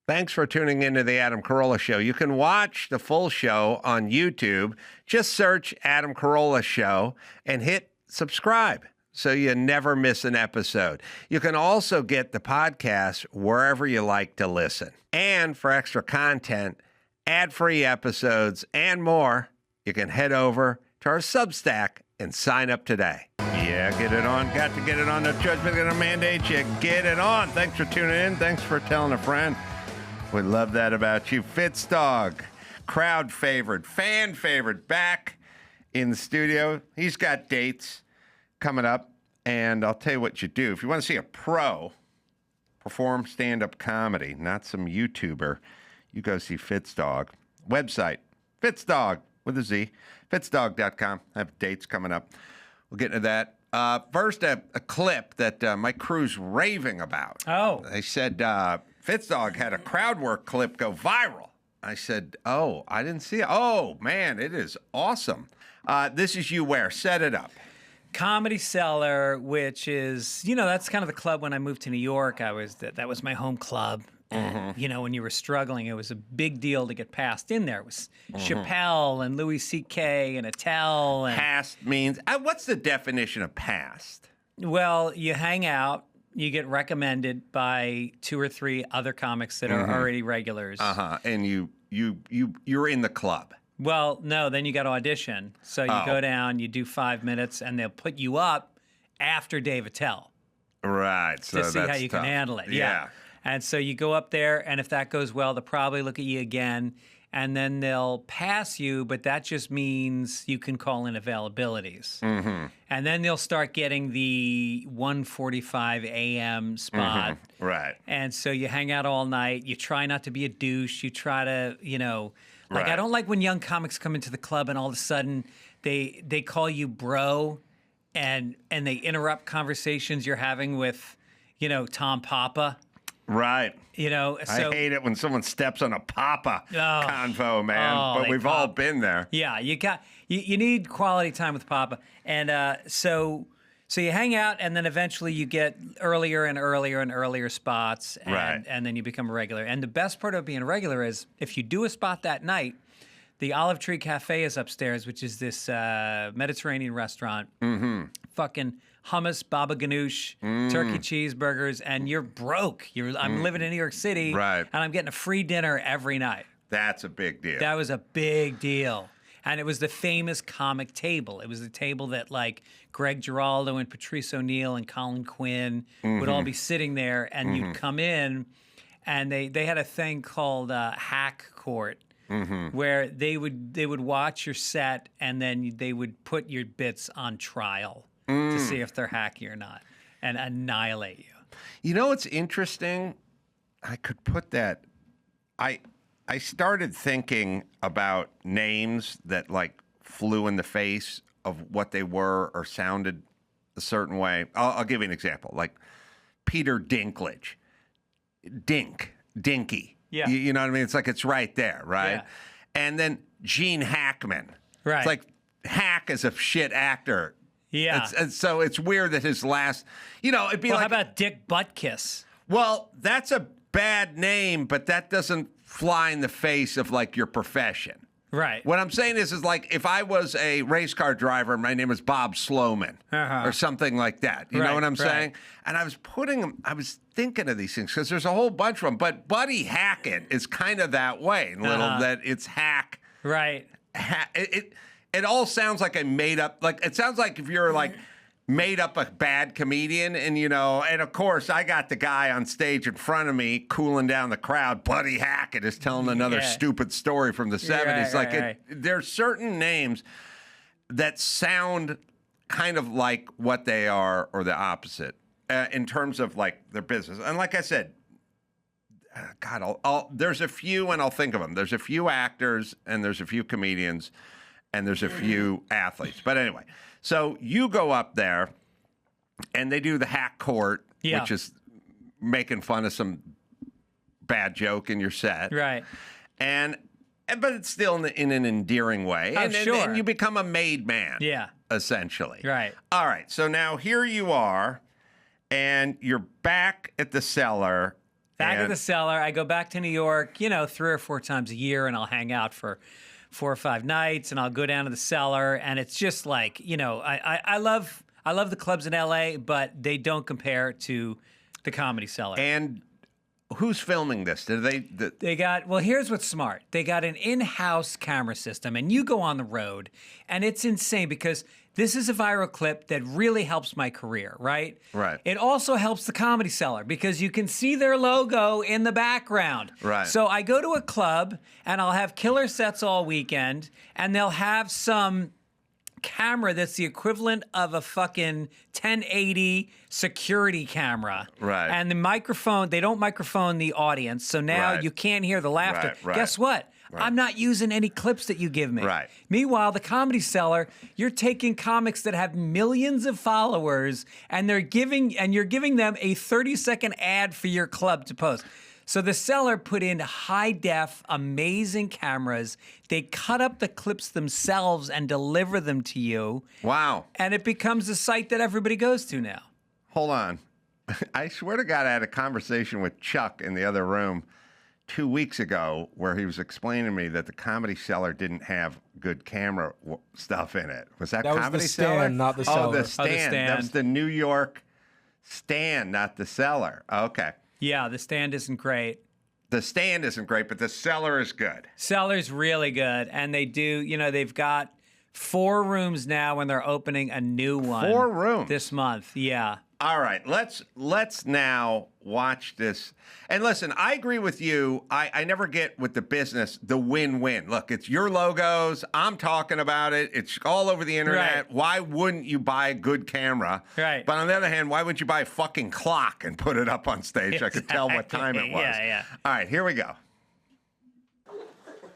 Thanks for tuning into the Adam Carolla Show. You can watch the full show on YouTube. Just search Adam Carolla Show and hit subscribe so you never miss an episode. You can also get the podcast wherever you like to listen. And for extra content, ad-free episodes, and more, you can head over to our Substack and sign up today. Yeah, get it on. Got to get it on. The judgment going to mandate you. Get it on. Thanks for tuning in. Thanks for telling a friend. We love that about you. Fitzdog, crowd favorite, fan favorite, back in the studio. He's got dates coming up, and I'll tell you what you do. If you want to see a pro perform stand-up comedy, not some YouTuber, you go see Fitzdog. Website, Fitzdog with a Z, Fitzdog.com. I have dates coming up. We'll get into that. First, a clip that my crew's raving about. Oh. They said Fitzdog had a crowd work clip go viral. I said, oh, I didn't see it. Oh, man, it is awesome. This is you where? Set it up. Comedy Cellar, which is, that's kind of the club when I moved to New York. That was my home club. And, when you were struggling, it was a big deal to get passed in there. It was Chappelle and Louis C.K. and Attell. And, past means, what's the definition of past? Well, you hang out, you get recommended by 2 or 3 other comics that are already regulars. And you're in the club. Well, no, then you got to audition. So you go down, you do 5 minutes, and they'll put you up after Dave Attell. Right. So to see how you can handle it. Yeah. And so you go up there, and if that goes well, they'll probably look at you again, and then they'll pass you, but that just means you can call in availabilities. And then they'll start getting the 1:45 a.m. spot. Right. And so you hang out all night. You try not to be a douche. You try to, I don't like when young comics come into the club and all of a sudden they call you bro and they interrupt conversations you're having with, Tom Papa. Right. So I hate it when someone steps on a Papa convo, man. But we've all been there. Yeah, you need quality time with Papa, and so you hang out, and then eventually you get earlier and earlier and earlier spots, and then you become a regular. And the best part of being a regular is if you do a spot that night, the Olive Tree Cafe is upstairs, which is this Mediterranean restaurant. Fucking hummus, baba ganoush, turkey cheeseburgers, and you're broke. I'm living in New York City, and I'm getting a free dinner every night. That's a big deal. That was a big deal. And it was the famous comic table. It was the table that, like, Greg Giraldo and Patrice O'Neill and Colin Quinn would all be sitting there, and you'd come in, and they had a thing called Hack Court, where they would watch your set, and then they would put your bits on trial to see if they're hacky or not, and annihilate you. You know what's interesting? I could put that. I started thinking about names that like flew in the face of what they were or sounded a certain way. I'll give you an example, like Peter Dinklage, Dinky. Yeah. You know what I mean? It's like it's right there, right? Yeah. And then Gene Hackman. Right. It's like Hack is a shit actor. Yeah. So it's weird that his last, it'd be like. How about Dick Buttkiss? Well, that's a bad name, but that doesn't fly in the face of like your profession. Right. What I'm saying is like if I was a race car driver and my name is Bob Sloman or something like that. You know what I'm saying? And I was thinking of these things because there's a whole bunch of them. But Buddy Hackett is kind of that way, that it's hack. Right. It all sounds like a made up, like it sounds like if you're like made up a bad comedian and of course I got the guy on stage in front of me cooling down the crowd. Buddy Hackett is telling another stupid story from the 70s. There's certain names that sound kind of like what they are or the opposite in terms of like their business. And like I said, God, there's a few and I'll think of them. There's a few actors and there's a few comedians and there's a few athletes. But anyway, so you go up there, and they do the hack court, which is making fun of some bad joke in your set. Right. But it's still in an endearing way. Oh, and you become a made man. Yeah. Essentially. Right. All right. So now here you are, and you're back at the Cellar, Back at the Cellar. I go back to New York, 3 or 4 times a year, and I'll hang out for 4 or 5 nights, and I'll go down to the Cellar, and it's just like, I love the clubs in LA, but they don't compare to the Comedy Cellar. And who's filming this? They got, well, here's what's smart. They got an in-house camera system, and you go on the road, and it's insane because this is a viral clip that really helps my career, right? Right. It also helps the Comedy Cellar because you can see their logo in the background. Right. So I go to a club, and I'll have killer sets all weekend, and they'll have some camera that's the equivalent of a fucking 1080 security camera. Right. And the microphone, they don't microphone the audience, so now Right. you can't hear the laughter. Right. Guess what? Right. I'm not using any clips that you give me. Right. Meanwhile, the Comedy Cellar, you're taking comics that have millions of followers and you're giving them a 30-second ad for your club to post. So the Cellar put in high-def, amazing cameras. They cut up the clips themselves and deliver them to you. Wow. And it becomes a site that everybody goes to now. Hold on. I swear to God, I had a conversation with Chuck in the other room 2 weeks ago where he was explaining to me that the Comedy Cellar didn't have good camera stuff in it. Was that Comedy was the Cellar? Stand, not the Cellar. Oh, the Stand. Stand. That was the New York Stand, not the Cellar. Okay. Yeah, the Stand isn't great. The Stand isn't great, but the Cellar is good. Cellar's really good. And they do, they've got 4 rooms now and they're opening a new one. 4 rooms? This month, yeah. All right, let's now watch this. And listen, I agree with you. I never get with the business the win-win. Look, it's your logos. I'm talking about it. It's all over the internet. Right. Why wouldn't you buy a good camera? Right. But on the other hand, why wouldn't you buy a fucking clock and put it up on stage? I could tell what time it was. Yeah. All right, here we go.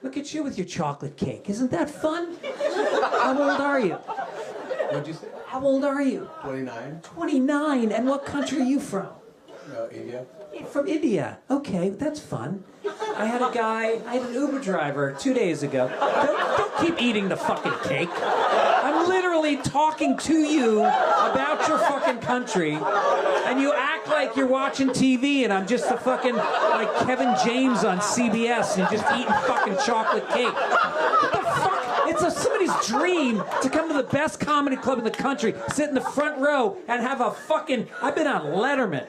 Look at you with your chocolate cake. Isn't that fun? How old are you? What'd you say? How old are you? 29? 29. And what country are you from? India. From India. Okay, that's fun. I had an Uber driver 2 days ago. Don't keep eating the fucking cake. I'm literally talking to you about your fucking country, and you act like you're watching TV, and I'm just the fucking, like Kevin James on CBS, and just eating fucking chocolate cake. What the fuck? It's somebody's dream to come to the best comedy club in the country, sit in the front row, and have a fucking... I've been on Letterman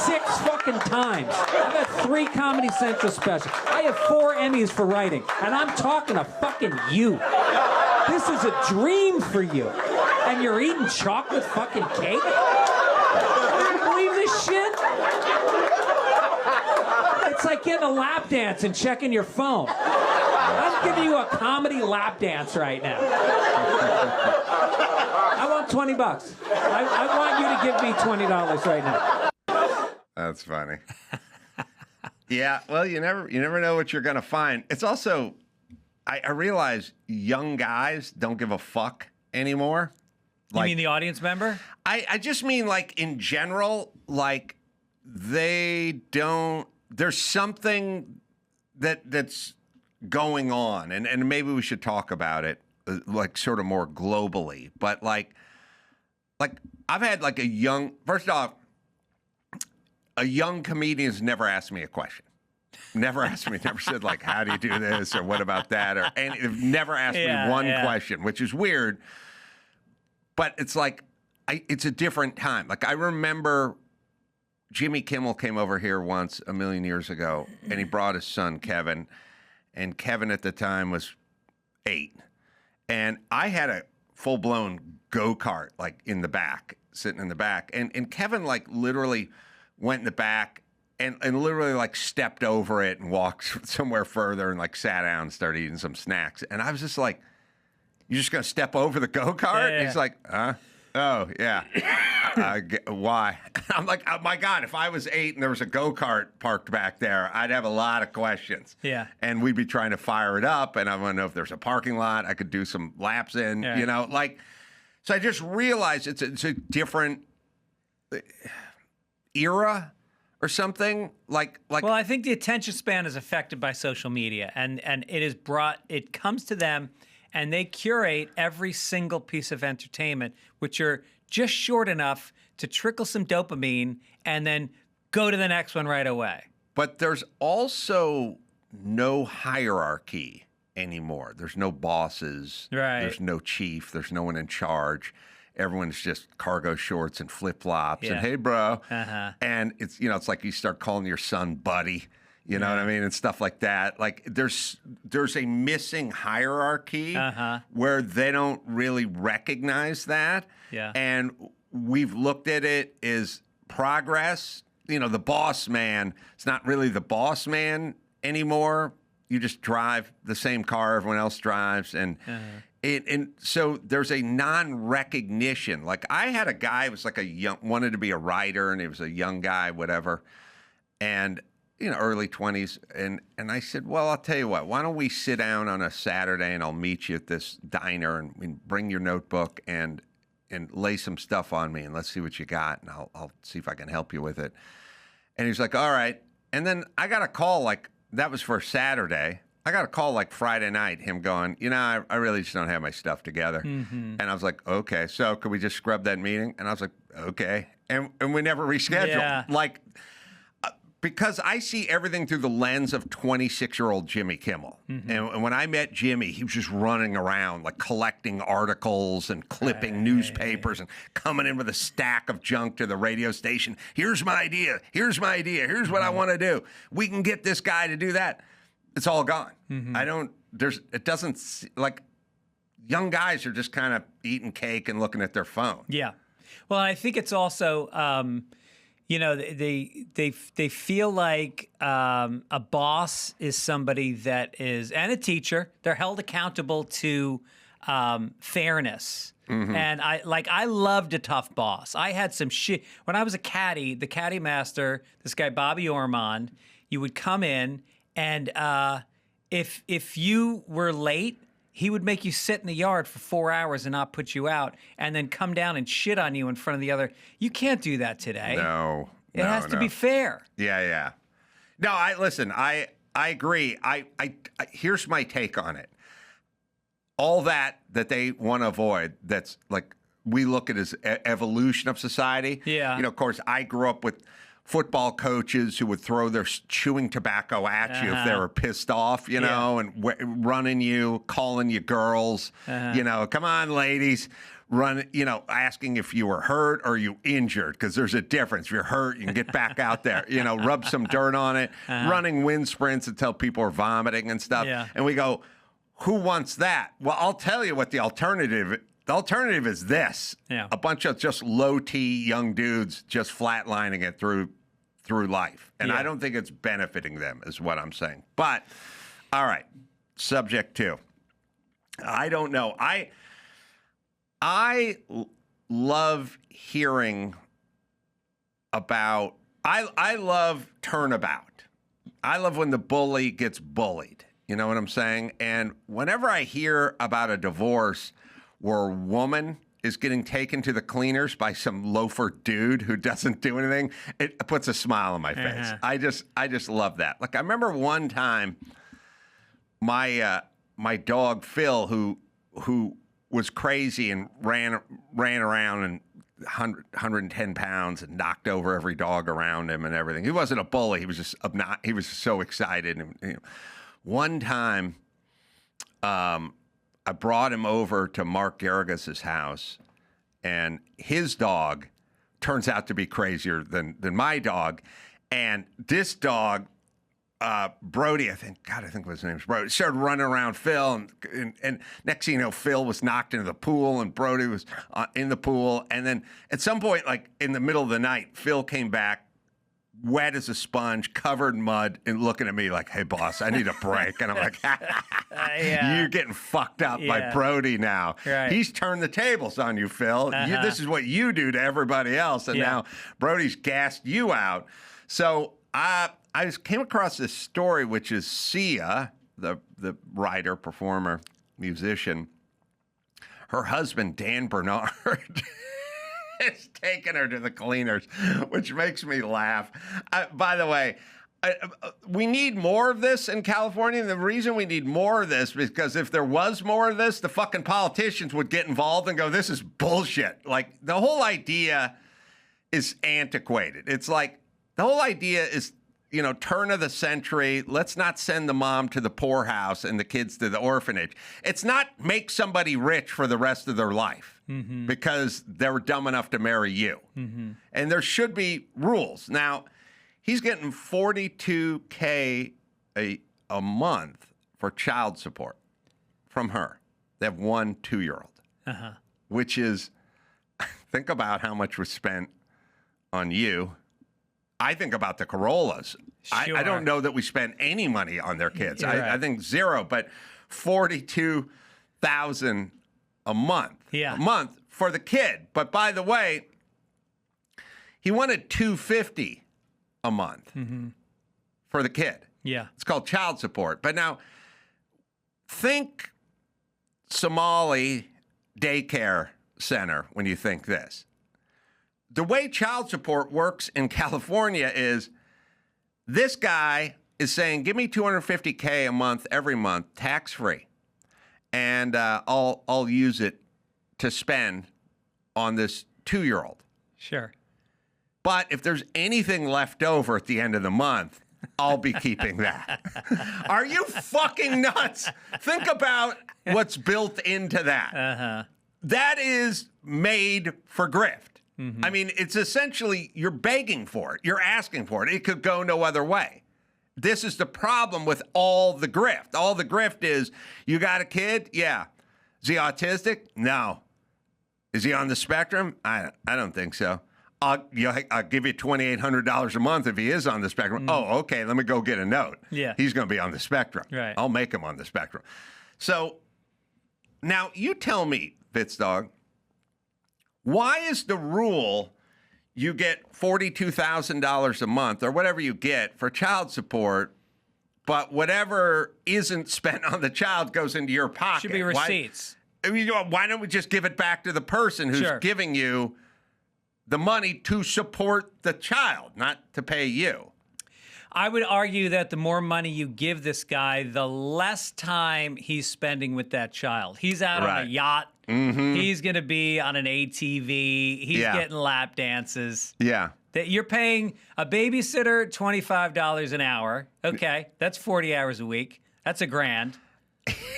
6 fucking times. I've had 3 Comedy Central specials. I have 4 Emmys for writing, and I'm talking to fucking you. This is a dream for you, and you're eating chocolate fucking cake? Can you believe this shit? It's like getting a lap dance and checking your phone. I'm giving you a comedy lap dance right now. I want $20. I want you to give me $20 right now. That's funny. Yeah, well, you never know what you're going to find. It's also, I realize young guys don't give a fuck anymore. You mean the audience member? I just mean, like, in general, like, they don't, there's something that's going on, and maybe we should talk about it, like, sort of more globally. But, like I've had, like, first off, a young comedian has never asked me a question. Never said, like, how do you do this, or what about that, and they've never asked me one question, which is weird. But it's like, it's a different time. Like, I remember Jimmy Kimmel came over here once a million years ago, and he brought his son, Kevin. And Kevin at the time was 8. And I had a full-blown go-kart, like, in the back, sitting in the back. And Kevin, like, literally went in the back and literally, like, stepped over it and walked somewhere further and, like, sat down and started eating some snacks. And I was just like, you're just going to step over the go-kart? Yeah. He's like, huh? Oh, yeah. Why? I'm like, oh, my God, if I was 8 and there was a go-kart parked back there, I'd have a lot of questions. Yeah. And we'd be trying to fire it up, and I want to know if there's a parking lot I could do some laps in, like. So I just realized it's a different era or something. Like. Well, I think the attention span is affected by social media, and it comes to them, and they curate every single piece of entertainment, which are just short enough to trickle some dopamine and then go to the next one right away. But there's also no hierarchy anymore. There's no bosses. Right. There's no chief. There's no one in charge. Everyone's just cargo shorts and flip-flops and, hey, bro. And it's, it's like you start calling your son buddy. You know what I mean? And stuff like that. Like there's a missing hierarchy where they don't really recognize that. Yeah. And we've looked at it as progress. The boss man, it's not really the boss man anymore. You just drive the same car everyone else drives. And so there's a non-recognition. Like I had a guy who was like wanted to be a writer, and he was a young guy, whatever. And early 20s. And I said, well, I'll tell you what, why don't we sit down on a Saturday and I'll meet you at this diner and bring your notebook and lay some stuff on me and let's see what you got. And I'll see if I can help you with it. And he's like, all right. And then I got a call, like that was for Saturday. I got a call like Friday night, him going, I really just don't have my stuff together. And I was like, okay, so could we just scrub that meeting? And I was like, okay. And we never rescheduled. Yeah. Like, because I see everything through the lens of 26-year-old Jimmy Kimmel. And when I met Jimmy, he was just running around, like collecting articles and clipping newspapers and coming in with a stack of junk to the radio station. Here's my idea. Here's my idea. Here's what I want to do. We can get this guy to do that. It's all gone. It doesn't, like, young guys are just kind of eating cake and looking at their phone. Yeah. Well, I think it's also... they feel like a boss is somebody that is, and a teacher, they're held accountable to fairness. And I loved a tough boss. I had some shit. When I was a caddy, the caddy master, this guy, Bobby Ormond, you would come in and if you were late, he would make you sit in the yard for 4 hours and not put you out, and then come down and shit on you in front of the other. You can't do that today. No. It has to be fair. Yeah. No, I agree. I here's my take on it. All that they want to avoid, that's like we look at as evolution of society. Yeah. Of course, I grew up with football coaches who would throw their chewing tobacco at you if they were pissed off, and running you, calling you girls, come on, ladies, run, asking if you were hurt or you injured, because there's a difference. If you're hurt, you can get back out there, rub some dirt on it, running wind sprints until people are vomiting and stuff. Yeah. And we go, who wants that? Well, I'll tell you what the alternative is this. Yeah. A bunch of just low-T young dudes just flatlining it through life. And I don't think it's benefiting them, is what I'm saying. But, all right, subject 2. I don't know. I love hearing about, I love turnabout. I love when the bully gets bullied. You know what I'm saying? And whenever I hear about a divorce where a woman is getting taken to the cleaners by some loafer dude who doesn't do anything, it puts a smile on my face. I just love that. Like, I remember one time my dog Phil, who was crazy and ran around and 110 pounds and knocked over every dog around him and everything. He wasn't a bully. He was just he was so excited. And, one time, I brought him over to Mark Garrigus' house, and his dog turns out to be crazier than my dog. And this dog, Brody, I think his name was Brody, started running around Phil, and next thing you know, Phil was knocked into the pool, and Brody was in the pool. And then at some point, like in the middle of the night, Phil came back, wet as a sponge, covered in mud, and looking at me like, hey, boss, I need a break. And I'm like, you're getting fucked up by Brody now. Right. He's turned the tables on you, Phil. This is what you do to everybody else. And now Brody's gassed you out. So I came across this story, which is Sia, the writer, performer, musician. Her husband, Dan Bernard, is taking her to the cleaners, which makes me laugh. By the way, we need more of this in California. And the reason we need more of this is because if there was more of this, the fucking politicians would get involved and go, this is bullshit. Like, the whole idea is antiquated. It's like The whole idea is, turn of the century. Let's not send the mom to the poorhouse and the kids to the orphanage. It's not make somebody rich for the rest of their life because they were dumb enough to marry you. And there should be rules. Now, he's getting $42K a month for child support from her. They have 1 2-year-old, which is, think about how much was spent on you. I think about the Carollas. Sure. I don't know that we spent any money on their kids. I think zero, but $42,000 a month. Yeah. A month for the kid. But by the way, he wanted $250 a month for the kid. Yeah. It's called child support. But now, think Somali daycare center when you think this. The way child support works in California is this guy is saying, give me $250K a month every month, tax-free, and I'll use it to spend on this 2-year-old. Sure. But if there's anything left over at the end of the month, I'll be keeping that. Are you fucking nuts? Think about what's built into that. That is made for grift. I mean, it's essentially, you're begging for it. You're asking for it. It could go no other way. This is the problem with all the grift. All the grift is, you got a kid? Yeah. Is he autistic? No. Is he on the spectrum? I don't think so. I'll give you $2,800 a month if he is on the spectrum. Oh, okay, let me go get a note. Yeah. He's going to be on the spectrum. Right. I'll make him on the spectrum. So now you tell me, Fitzdog, why is the rule you get $42,000 a month or whatever you get for child support, but whatever isn't spent on the child goes into your pocket? Should be receipts. Why don't we just give it back to the person who's giving you the money to support the child, not to pay you? I would argue that the more money you give this guy, the less time he's spending with that child. He's out on a yacht. He's going to be on an ATV. He's getting lap dances. Yeah. That you're paying a babysitter $25 an hour. Okay, that's 40 hours a week. That's $1,000.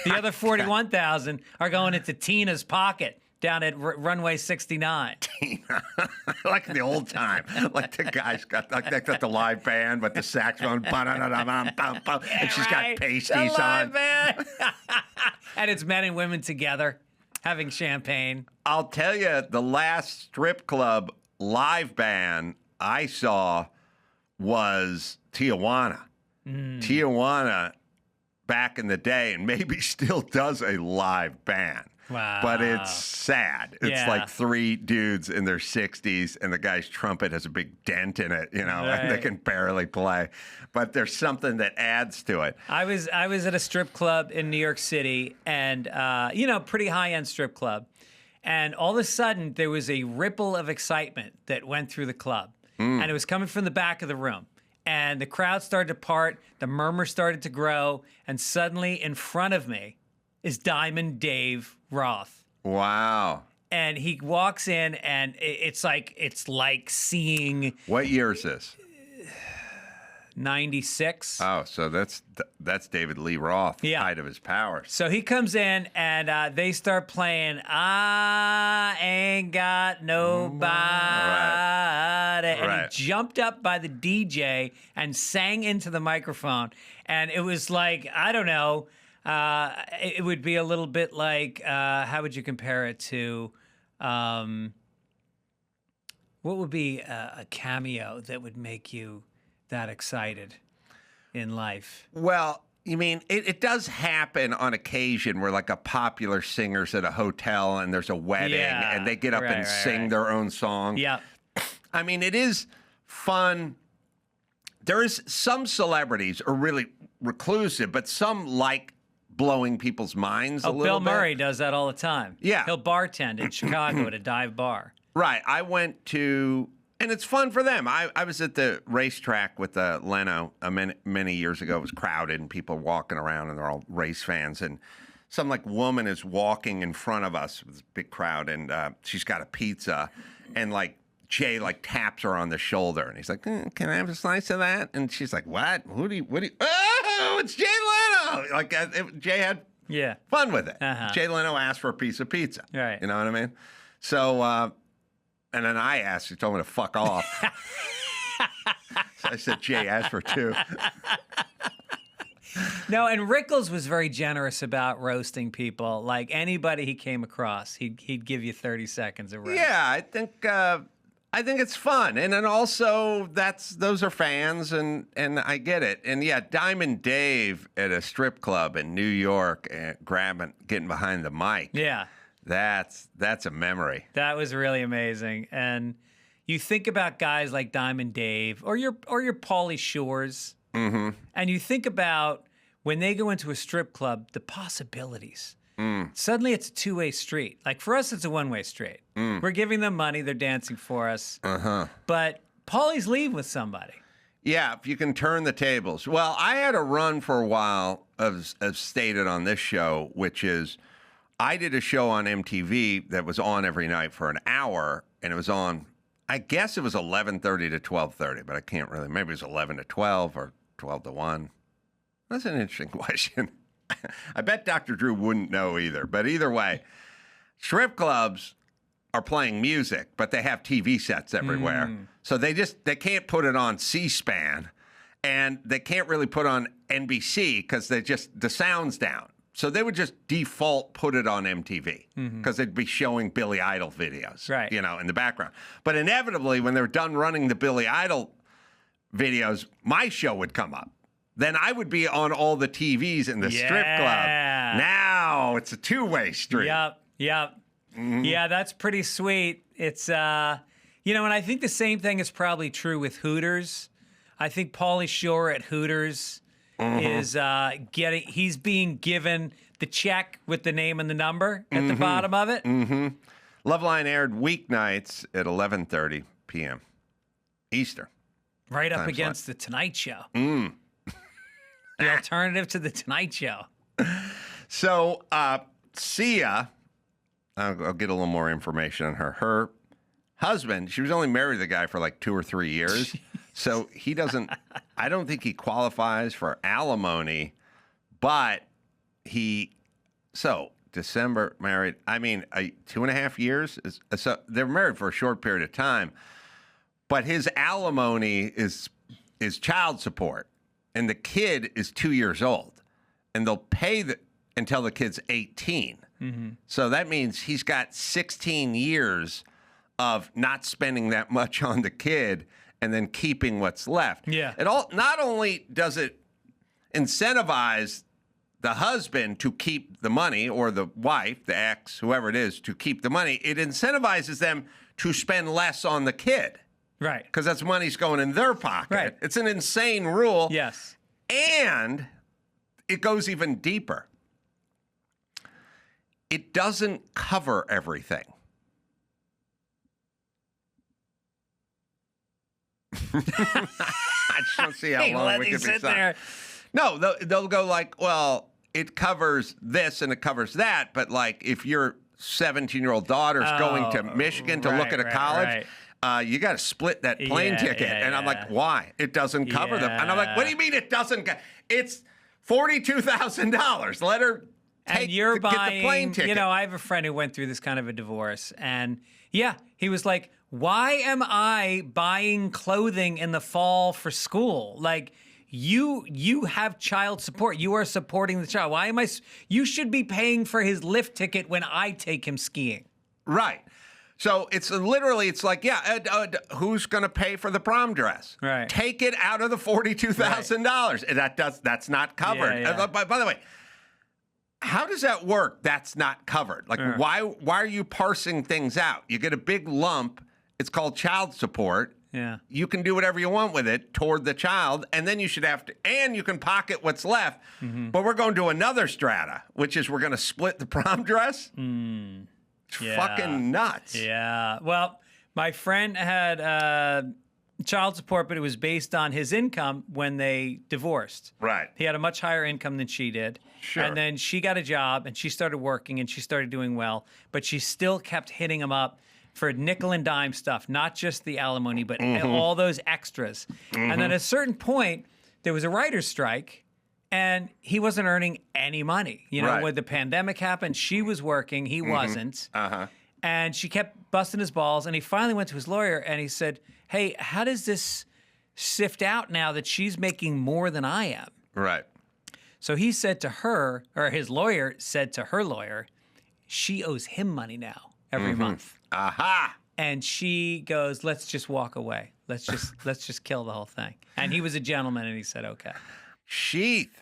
The other 41,000 are going into Tina's pocket down at runway 69. Like the old time. Like the guys got the live band with the saxophone. And she's got pasties on. Band. And it's men and women together having champagne. I'll tell you, the last strip club live band I saw was Tijuana. Tijuana back in the day, and maybe still does a live band. Wow. But it's sad. It's like 3 dudes in their 60s, and the guy's trumpet has a big dent in it, and they can barely play. But there's something that adds to it. I was at a strip club in New York City, and pretty high-end strip club. And all of a sudden, there was a ripple of excitement that went through the club. And it was coming from the back of the room. And the crowd started to part, the murmur started to grow, and suddenly in front of me is Diamond Dave Roth. Wow. And he walks in, and it's like seeing... What year is this? 96. Oh, so that's David Lee Roth, height of his powers. So he comes in, and they start playing I Ain't Got Nobody. And he jumped up by the DJ and sang into the microphone. And it was like, I don't know, it would be a little bit like, how would you compare it to, what would be a cameo that would make you that excited in life? Well, you mean, it does happen on occasion where like a popular singer's at a hotel and there's a wedding and they get up and sing their own song. Yeah. I mean, it is fun. There is some celebrities are really reclusive, but some like blowing people's minds a little Bill bit. Murray does that all the time. Yeah. He'll bartend in Chicago at a dive bar. Right. I went to, and it's fun for them. I was at the racetrack with Lena many years ago. It was crowded and people walking around and they're all race fans. And some like woman is walking in front of us with this big crowd and she's got a pizza and like Jay like taps her on the shoulder, and he's like, "Can I have a slice of that?" And she's like, "What? What do you? Oh, it's Jay Leno!" Like Jay had fun with it. Jay Leno asked for a piece of pizza. Right. You know what I mean? So, and then I asked. He told me to fuck off. So I said, "Jay asked for 2." No, and Rickles was very generous about roasting people. Like anybody he came across, he'd give you 30 seconds of roast. Yeah, I think it's fun, and then also those are fans, and I get it. And yeah, Diamond Dave at a strip club in New York, getting behind the mic. Yeah, that's a memory. That was really amazing. And you think about guys like Diamond Dave or your Pauly Shores, and you think about when they go into a strip club, the possibilities. Suddenly it's a two-way street. Like for us, it's a one-way street. We're giving them money, they're dancing for us. But Paulie's leaving with somebody. Yeah, if you can turn the tables. Well, I had a run for a while, as stated on this show, which is I did a show on MTV that was on every night for an hour, and it was on, I guess it was 11:30 to 12:30, but I can't really, maybe it was 11 to 12 or 12 to 1. That's an interesting question. I bet Dr. Drew wouldn't know either. But either way, strip clubs are playing music, but they have TV sets everywhere. So they can't put it on C-SPAN, and they can't really put on NBC because the sound's down. So they would just default put it on MTV because they'd be showing Billy Idol videos, right, in the background. But inevitably, when they're done running the Billy Idol videos, my show would come up. Then I would be on all the TVs in the strip club. Now it's a two-way street. Yep. Yeah, that's pretty sweet. It's, and I think the same thing is probably true with Hooters. I think Pauly Shore at Hooters is he's being given the check with the name and the number at the bottom of it. Loveline aired weeknights at 11:30 p.m. Eastern. Right up against The Tonight Show. The alternative to The Tonight Show. So, Sia, I'll get a little more information on her. Her husband, she was only married to the guy for like 2 or 3 years. So he doesn't, I don't think he qualifies for alimony, but December married, 2.5 years. So they're married for a short period of time, but his alimony is child support. And the kid is 2 years old, and they'll pay until the kid's 18. So that means he's got 16 years of not spending that much on the kid and then keeping what's left. Yeah. Not only does it incentivize the husband to keep the money, or the wife, the ex, whoever it is, to keep the money, it incentivizes them to spend less on the kid. Right. Because that's money's going in their pocket. Right. It's an insane rule. Yes. And it goes even deeper. It doesn't cover everything. I just don't see how long we can be silent. No, they'll go like, well, it covers this and it covers that. But like if your 17-year-old daughter's going to Michigan to look at a college, you got to split that plane ticket. And I'm like, why? It doesn't cover them. And I'm like, what do you mean it doesn't? It's $42,000. Let her get the plane ticket. I have a friend who went through this kind of a divorce. And he was like, why am I buying clothing in the fall for school? Like, you have child support. You are supporting the child. Why am I? You should be paying for his lift ticket when I take him skiing. Right. So it's like, who's going to pay for the prom dress? Right. Take it out of the $42,000. Right. That's not covered. Yeah. By the way, how does that work? That's not covered. Like, why are you parsing things out? You get a big lump. It's called child support. Yeah. You can do whatever you want with it toward the child, and then you should have to, and you can pocket what's left. But we're going to another strata, which is we're going to split the prom dress. It's fucking nuts. Yeah. Well, my friend had child support, but it was based on his income when they divorced. Right. He had a much higher income than she did. Sure. And then she got a job, and she started working, and she started doing well, but she still kept hitting him up for nickel and dime stuff, not just the alimony, but all those extras. And then at a certain point, there was a writer's strike, and he wasn't earning any money. You know, Right. when the pandemic happened, she was working, he wasn't. And she kept busting his balls, and he finally went to his lawyer, and he said, hey, how does this sift out now that she's making more than I am? Right. So he said to her, or his lawyer said to her lawyer, she owes him money now every month. Aha. And she goes, let's just walk away. Let's just kill the whole thing. And he was a gentleman, and he said, okay. Sheath.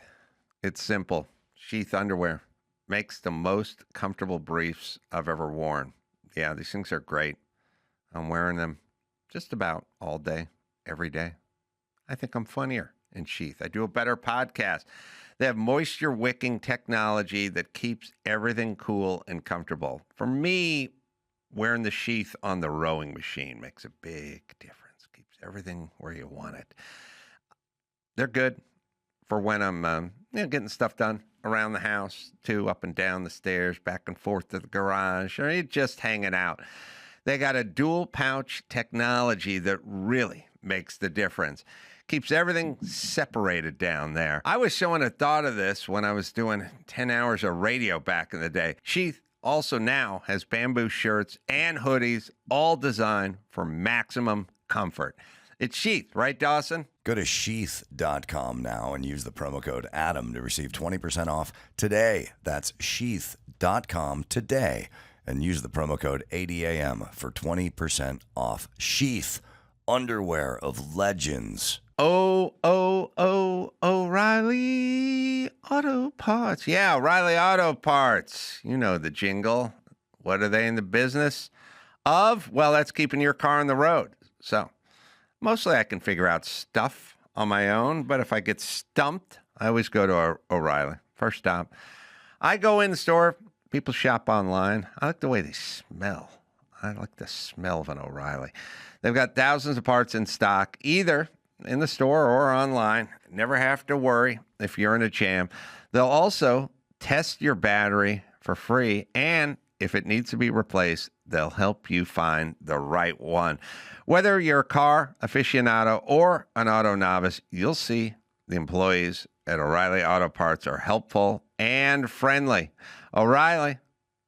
It's simple. Sheath underwear makes the most comfortable briefs I've ever worn. Yeah, these things are great. I'm wearing them just about all day, every day. I think I'm funnier in Sheath. I do a better podcast. They have moisture wicking technology that keeps everything cool and comfortable. For me, wearing the Sheath on the rowing machine makes a big difference. Keeps everything where you want it. They're good for when I'm getting stuff done around the house, too, up and down the stairs, back and forth to the garage, or you're just hanging out. They got a dual pouch technology that really makes the difference. Keeps everything separated down there. I was showing a thought of this when I was doing 10 hours of radio back in the day. Sheath also now has bamboo shirts and hoodies, all designed for maximum comfort. It's Sheath, right, Dawson? Go to sheath.com now and use the promo code ADAM to receive 20% off today. That's sheath.com today and use the promo code ADAM for 20% off. Sheath, underwear of legends. O'Reilly Auto Parts. Yeah, O'Reilly Auto Parts. You know the jingle. What are they in the business of? Well, that's keeping your car on the road. So mostly I can figure out stuff on my own, but if I get stumped, I always go to O'Reilly. First stop. I go in the store. People shop online. I like the way they smell. I like the smell of an O'Reilly. They've got thousands of parts in stock, either in the store or online. Never have to worry if you're in a jam. They'll also test your battery for free, and if it needs to be replaced, they'll help you find the right one. Whether you're a car aficionado or an auto novice, you'll see the employees at O'Reilly Auto Parts are helpful and friendly. O'Reilly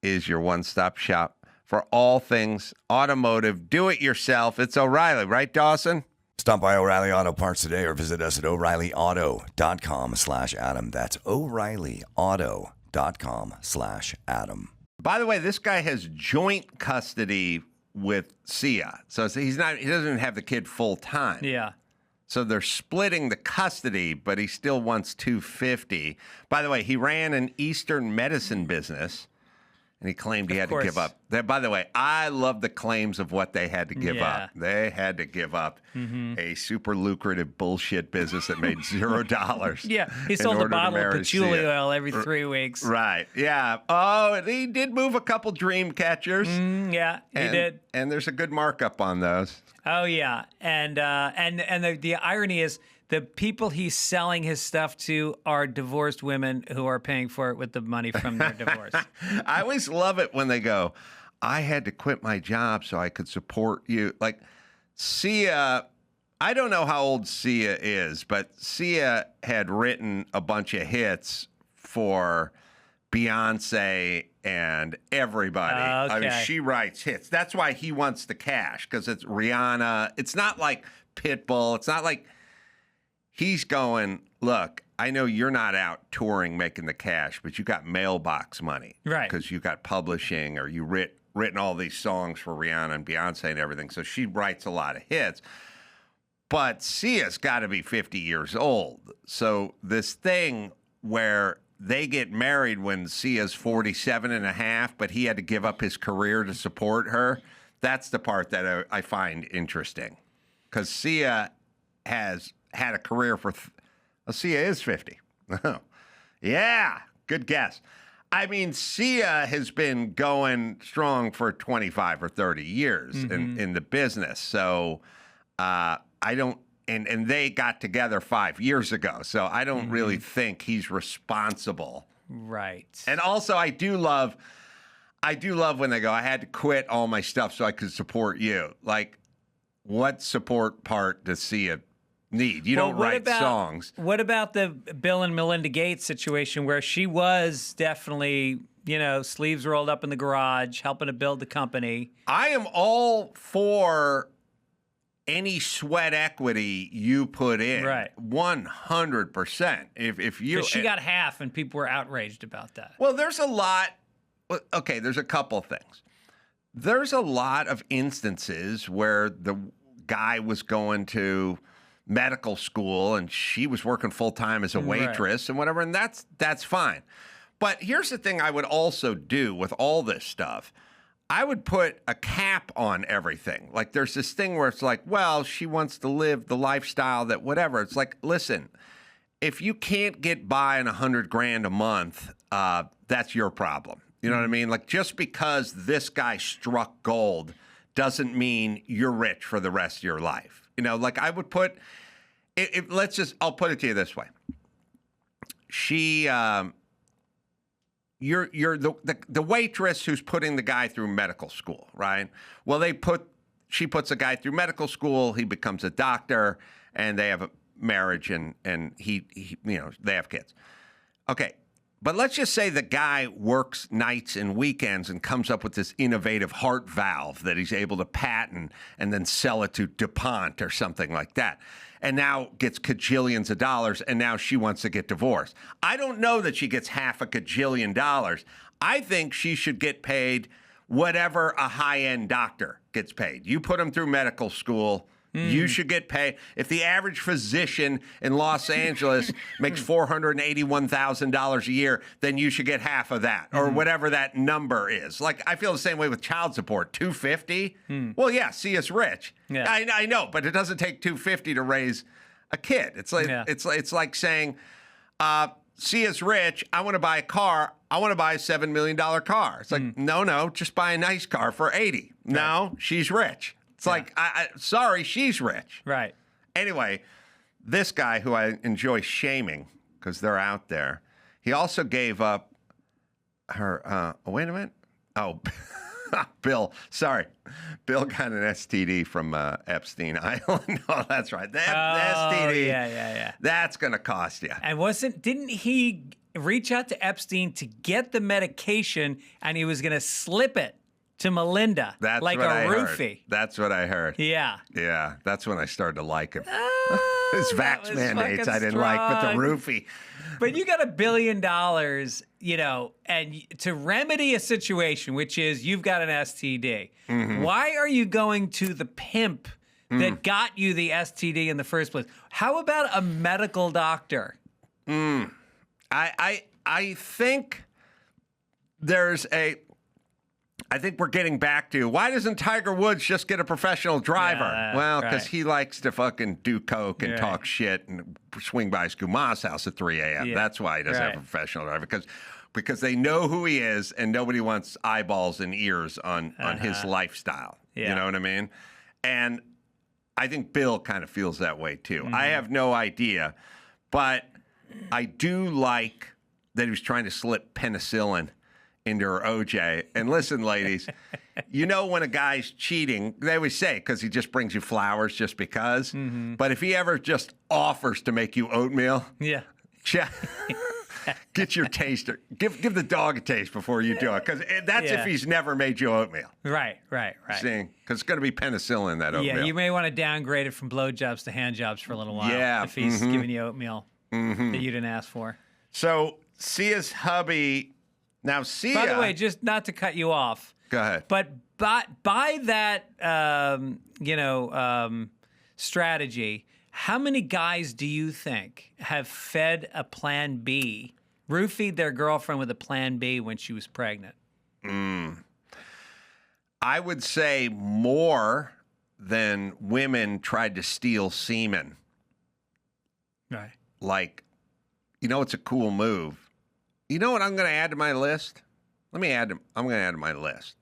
is your one-stop shop for all things automotive. Do it yourself. It's O'Reilly, right, Dawson? Stop by O'Reilly Auto Parts today or visit us at O'ReillyAuto.com/Adam. That's O'ReillyAuto.com/Adam. By the way, this guy has joint custody with Sia. So he doesn't have the kid full time. Yeah. So they're splitting the custody, but he still wants $250. By the way, he ran an Eastern medicine business, and he claimed he had to give up. By the way, I love the claims of what they had to give up. They had to give up a super lucrative bullshit business that made $0. Yeah, he sold a bottle of patchouli oil every 3 weeks. Right, yeah. Oh, he did move a couple dream catchers. Yeah, he did. And there's a good markup on those. Oh, yeah. And the irony is the people he's selling his stuff to are divorced women who are paying for it with the money from their divorce. I always love it when they go, I had to quit my job so I could support you. Like, Sia, I don't know how old Sia is, but Sia had written a bunch of hits for Beyonce and everybody. Okay. I mean, she writes hits. That's why he wants the cash, because it's Rihanna. It's not like Pitbull. It's not like he's going, look, I know you're not out touring making the cash, but you got mailbox money. Right. Because you got publishing, or you written all these songs for Rihanna and Beyonce and everything. So she writes a lot of hits. But Sia's got to be 50 years old. So this thing where they get married when Sia's 47 and a half, but he had to give up his career to support her, that's the part that I find interesting. Because Sia has had a career for... Sia is 50. Yeah, good guess. I mean, Sia has been going strong for 25 or 30 years in the business. So I don't... And they got together 5 years ago. So I don't really think he's responsible. Right. And also, I do love... I do love when they go, I had to quit all my stuff so I could support you. Like, what support part does Sia need? You don't write songs. What about the Bill and Melinda Gates situation where she was definitely, sleeves rolled up in the garage, helping to build the company? I am all for any sweat equity you put in. Right. 100%. If you, she got half and people were outraged about that. Well, there's a lot. Okay, there's a couple things. There's a lot of instances where the guy was going to medical school and she was working full time as a waitress and whatever, and that's fine. But here's the thing I would also do with all this stuff. I would put a cap on everything. Like, there's this thing where it's like, well, she wants to live the lifestyle that whatever. It's like, listen, if you can't get by on $100,000 a month, that's your problem. You know what I mean? Like, just because this guy struck gold doesn't mean you're rich for the rest of your life. Like, I would put I'll put it to you this way. You're the waitress who's putting the guy through medical school, right? Well, she puts a guy through medical school, he becomes a doctor, and they have a marriage and he they have kids. Okay. But let's just say the guy works nights and weekends and comes up with this innovative heart valve that he's able to patent and then sell it to DuPont or something like that. And now gets cajillions of dollars, and now she wants to get divorced. I don't know that she gets half a cajillion dollars. I think she should get paid whatever a high-end doctor gets paid. You put him through medical school, you should get paid. If the average physician in Los Angeles makes $481,000 a year, then you should get half of that, or whatever that number is. Like, I feel the same way with child support. $250? Well, yeah, Sia's rich. Yeah. I know, but it doesn't take $250 to raise a kid. It's like it's like saying, Sia's rich. I want to buy a car. I want to buy a $7 million car. It's like, no, just buy a nice car for $80. No, she's rich. It's like, sorry, she's rich. Right. Anyway, this guy who I enjoy shaming because they're out there, he also gave up her, wait a minute. Oh, Bill, sorry. Bill got an STD from Epstein Island. Oh, that's right. The STD. Yeah. That's going to cost you. And didn't he reach out to Epstein to get the medication and he was going to slip it to Melinda, that's like what a I roofie? Heard. That's what I heard. Yeah. Yeah, that's when I started to like him. His vax was mandates I fucking didn't like, but the strong. roofie. But you got $1 billion, and to remedy a situation, which is you've got an STD. Why are you going to the pimp that got you the STD in the first place? How about a medical doctor? I think there's I think we're getting back to, why doesn't Tiger Woods just get a professional driver? Well, because he likes to fucking do coke and talk shit and swing by his Guma's house at 3 a.m. That's why he doesn't have a professional driver, because they know who he is and nobody wants eyeballs and ears on his lifestyle. You know what I mean? And I think Bill kind of feels that way too. I have no idea, but I do like that he was trying to slip penicillin into her OJ. And listen, ladies, when a guy's cheating, they always say, because he just brings you flowers just because. But if he ever just offers to make you oatmeal, get your taster. Give the dog a taste before you do it, because that's if he's never made you oatmeal. Right. See, because it's going to be penicillin in that oatmeal. Yeah, you may want to downgrade it from blowjobs to handjobs for a little while if he's giving you oatmeal that you didn't ask for. So Sia's hubby... Now, Sia... By the way, just not to cut you off. Go ahead. But by that, strategy, how many guys do you think have fed a plan B, roofied their girlfriend with a plan B when she was pregnant? I would say more than women tried to steal semen. Right. Like, it's a cool move. You know what I'm going to add to my list? I'm going to add to my list.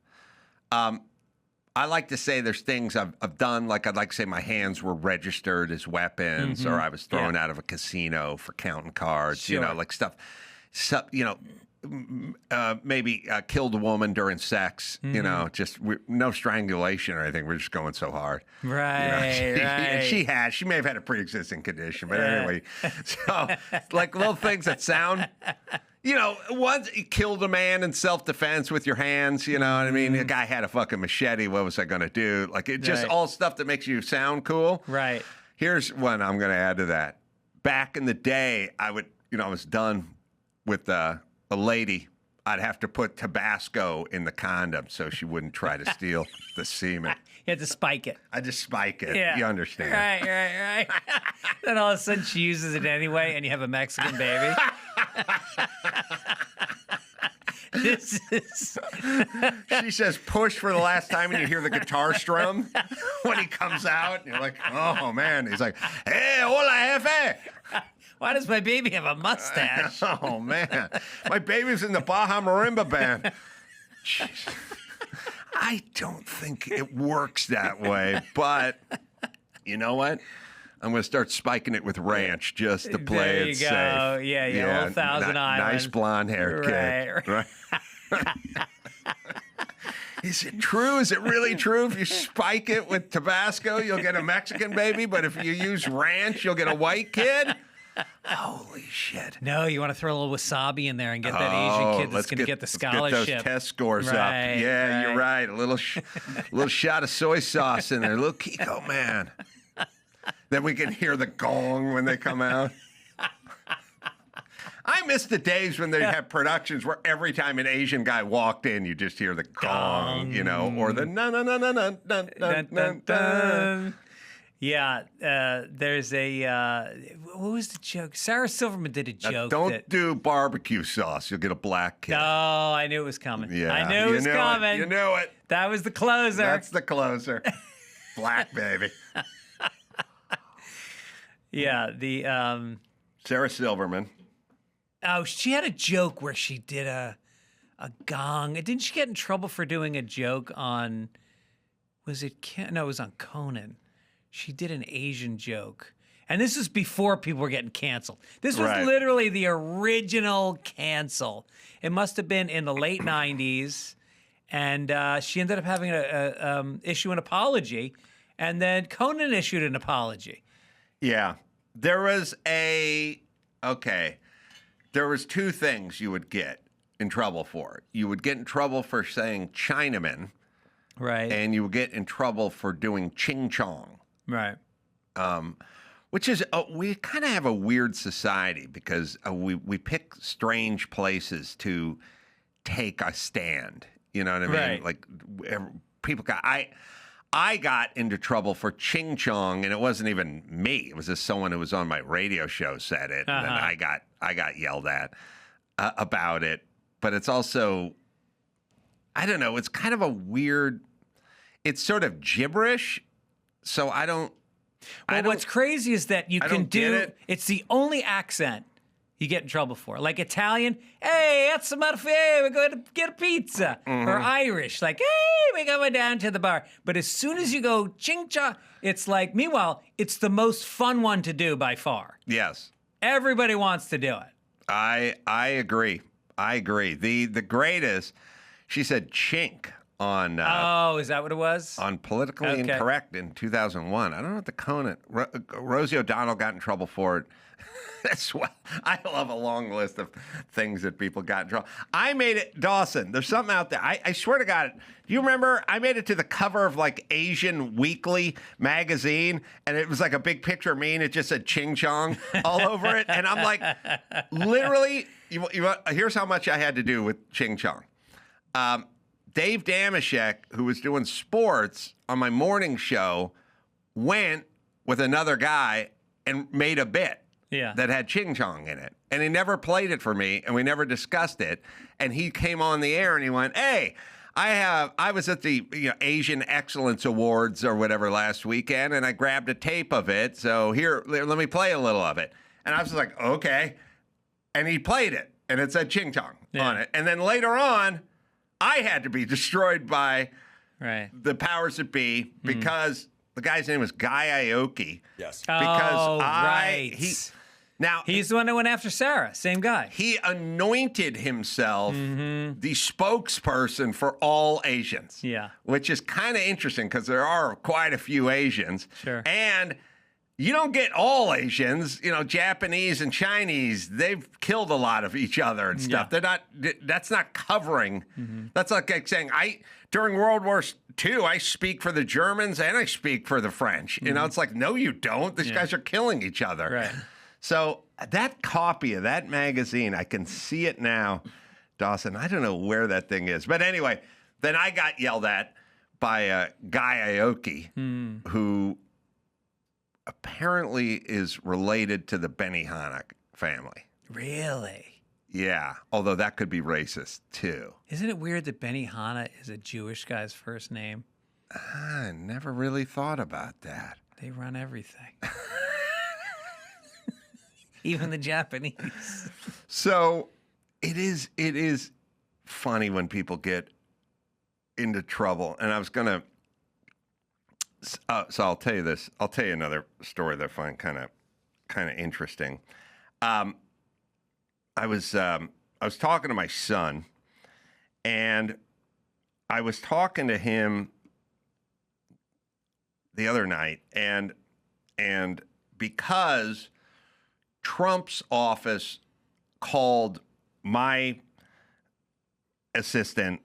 I like to say there's things I've done. Like, I'd like to say my hands were registered as weapons, or I was thrown out of a casino for counting cards, like stuff. So, maybe killed a woman during sex, just no strangulation or anything. We're just going so hard. Right, right. She may have had a pre-existing condition, but anyway. So, like little things that sound, once you killed a man in self-defense with your hands, you know what I mean? The guy had a fucking machete. What was I going to do? Like, it just all stuff that makes you sound cool. Right. Here's one I'm going to add to that. Back in the day, I was done with a lady. I'd have to put Tabasco in the condom so she wouldn't try to steal the semen. You had to spike it. I just spike it. Yeah. You understand. Right. Then all of a sudden she uses it anyway, and you have a Mexican baby. This is... She says push for the last time, and you hear the guitar strum when he comes out. And you're like, oh, man. He's like, hey, hola, jefe. Why does my baby have a mustache? Oh, man. My baby's in the Baja Marimba band. Jeez. I don't think it works that way, but you know what? I'm going to start spiking it with ranch just to play it safe. There you go. Yeah, Old Thousand Island. Nice blonde hair kid. Right. Is it true? Is it really true? If you spike it with Tabasco, you'll get a Mexican baby, but if you use ranch, you'll get a white kid? Holy shit. No, you want to throw a little wasabi in there and get that Asian kid that's going to get the scholarship. Let's get those test scores up. Yeah, you're right. A little shot of soy sauce in there. A little Kiko, man. Then we can hear the gong when they come out. I miss the days when they had productions where every time an Asian guy walked in, you just hear the gong, or the na-na-na-na-na-na-na-na-na. Yeah, there's what was the joke? Sarah Silverman did a joke. Don't do barbecue sauce. You'll get a black kid. Oh, I knew it was coming. Yeah, I knew it was coming. You knew it. That was the closer. That's the closer. Black baby. Yeah, the... Sarah Silverman. Oh, she had a joke where she did a gong. Didn't she get in trouble for doing a joke on... it was on Conan. She did an Asian joke. And this was before people were getting canceled. This was literally the original cancel. It must have been in the late 90s. And she ended up having to issue an apology. And then Conan issued an apology. Yeah. There was two things you would get in trouble for. You would get in trouble for saying Chinaman. Right. And you would get in trouble for doing ching chong. Right. Which is, we kind of have a weird society because we pick strange places to take a stand. You know what I mean? Right. Like people I got into trouble for ching chong, and it wasn't even me. It was just someone who was on my radio show said it, and then I got yelled at about it. But it's also, I don't know. It's kind of a weird. It's sort of gibberish. So I don't. What's crazy is that you can do it. It's the only accent you get in trouble for. Like Italian, hey, that's a mafia, we're going to get a pizza. Mm-hmm. Or Irish, like, hey, we're going down to the bar. But as soon as you go ching cha, it's like, meanwhile, it's the most fun one to do by far. Yes. Everybody wants to do it. I agree. The greatest, she said chink on. Is that what it was? On Politically Incorrect in 2001. I don't know what the Conan. Rosie O'Donnell got in trouble for it. That's well. I love a long list of things that people got in trouble. I made it, Dawson. There's something out there. I swear to God. Do you remember? I made it to the cover of like Asian Weekly magazine, and it was like a big picture of me, and it just said Ching Chong all over it. And I'm like, literally, here's how much I had to do with Ching Chong. Dave Damashek, who was doing sports on my morning show, went with another guy and made a bit that had ching chong in it. And he never played it for me, and we never discussed it. And he came on the air and he went, hey, I was at the Asian Excellence Awards or whatever last weekend, and I grabbed a tape of it. So here, let me play a little of it. And I was like, okay. And he played it, and it said ching chong on it. And then later on, I had to be destroyed by the powers that be because the guy's name was Guy Aoki. Yes. Because Now, He's the one that went after Sarah. Same guy. he anointed himself the spokesperson for all Asians. Yeah. Which is kind of interesting because there are quite a few Asians. Sure. And you don't get all Asians, Japanese and Chinese, they've killed a lot of each other and stuff. Yeah. That's not covering. That's like saying, during World War II, I speak for the Germans and I speak for the French. It's like, no, you don't. These guys are killing each other. Right. So that copy of that magazine, I can see it now, Dawson. I don't know where that thing is. But anyway, then I got yelled at by Guy Aoki, who apparently is related to the Benihana family. Really? Yeah, although that could be racist too. Isn't it weird that Benihana is a Jewish guy's first name? I never really thought about that. They run everything. Even the Japanese. So it is funny when people get into trouble. And I was going to, so I'll tell you this. I'll tell you another story that I find kind of interesting. I was talking to my son, and I was talking to him the other night, and because Trump's office called my assistant,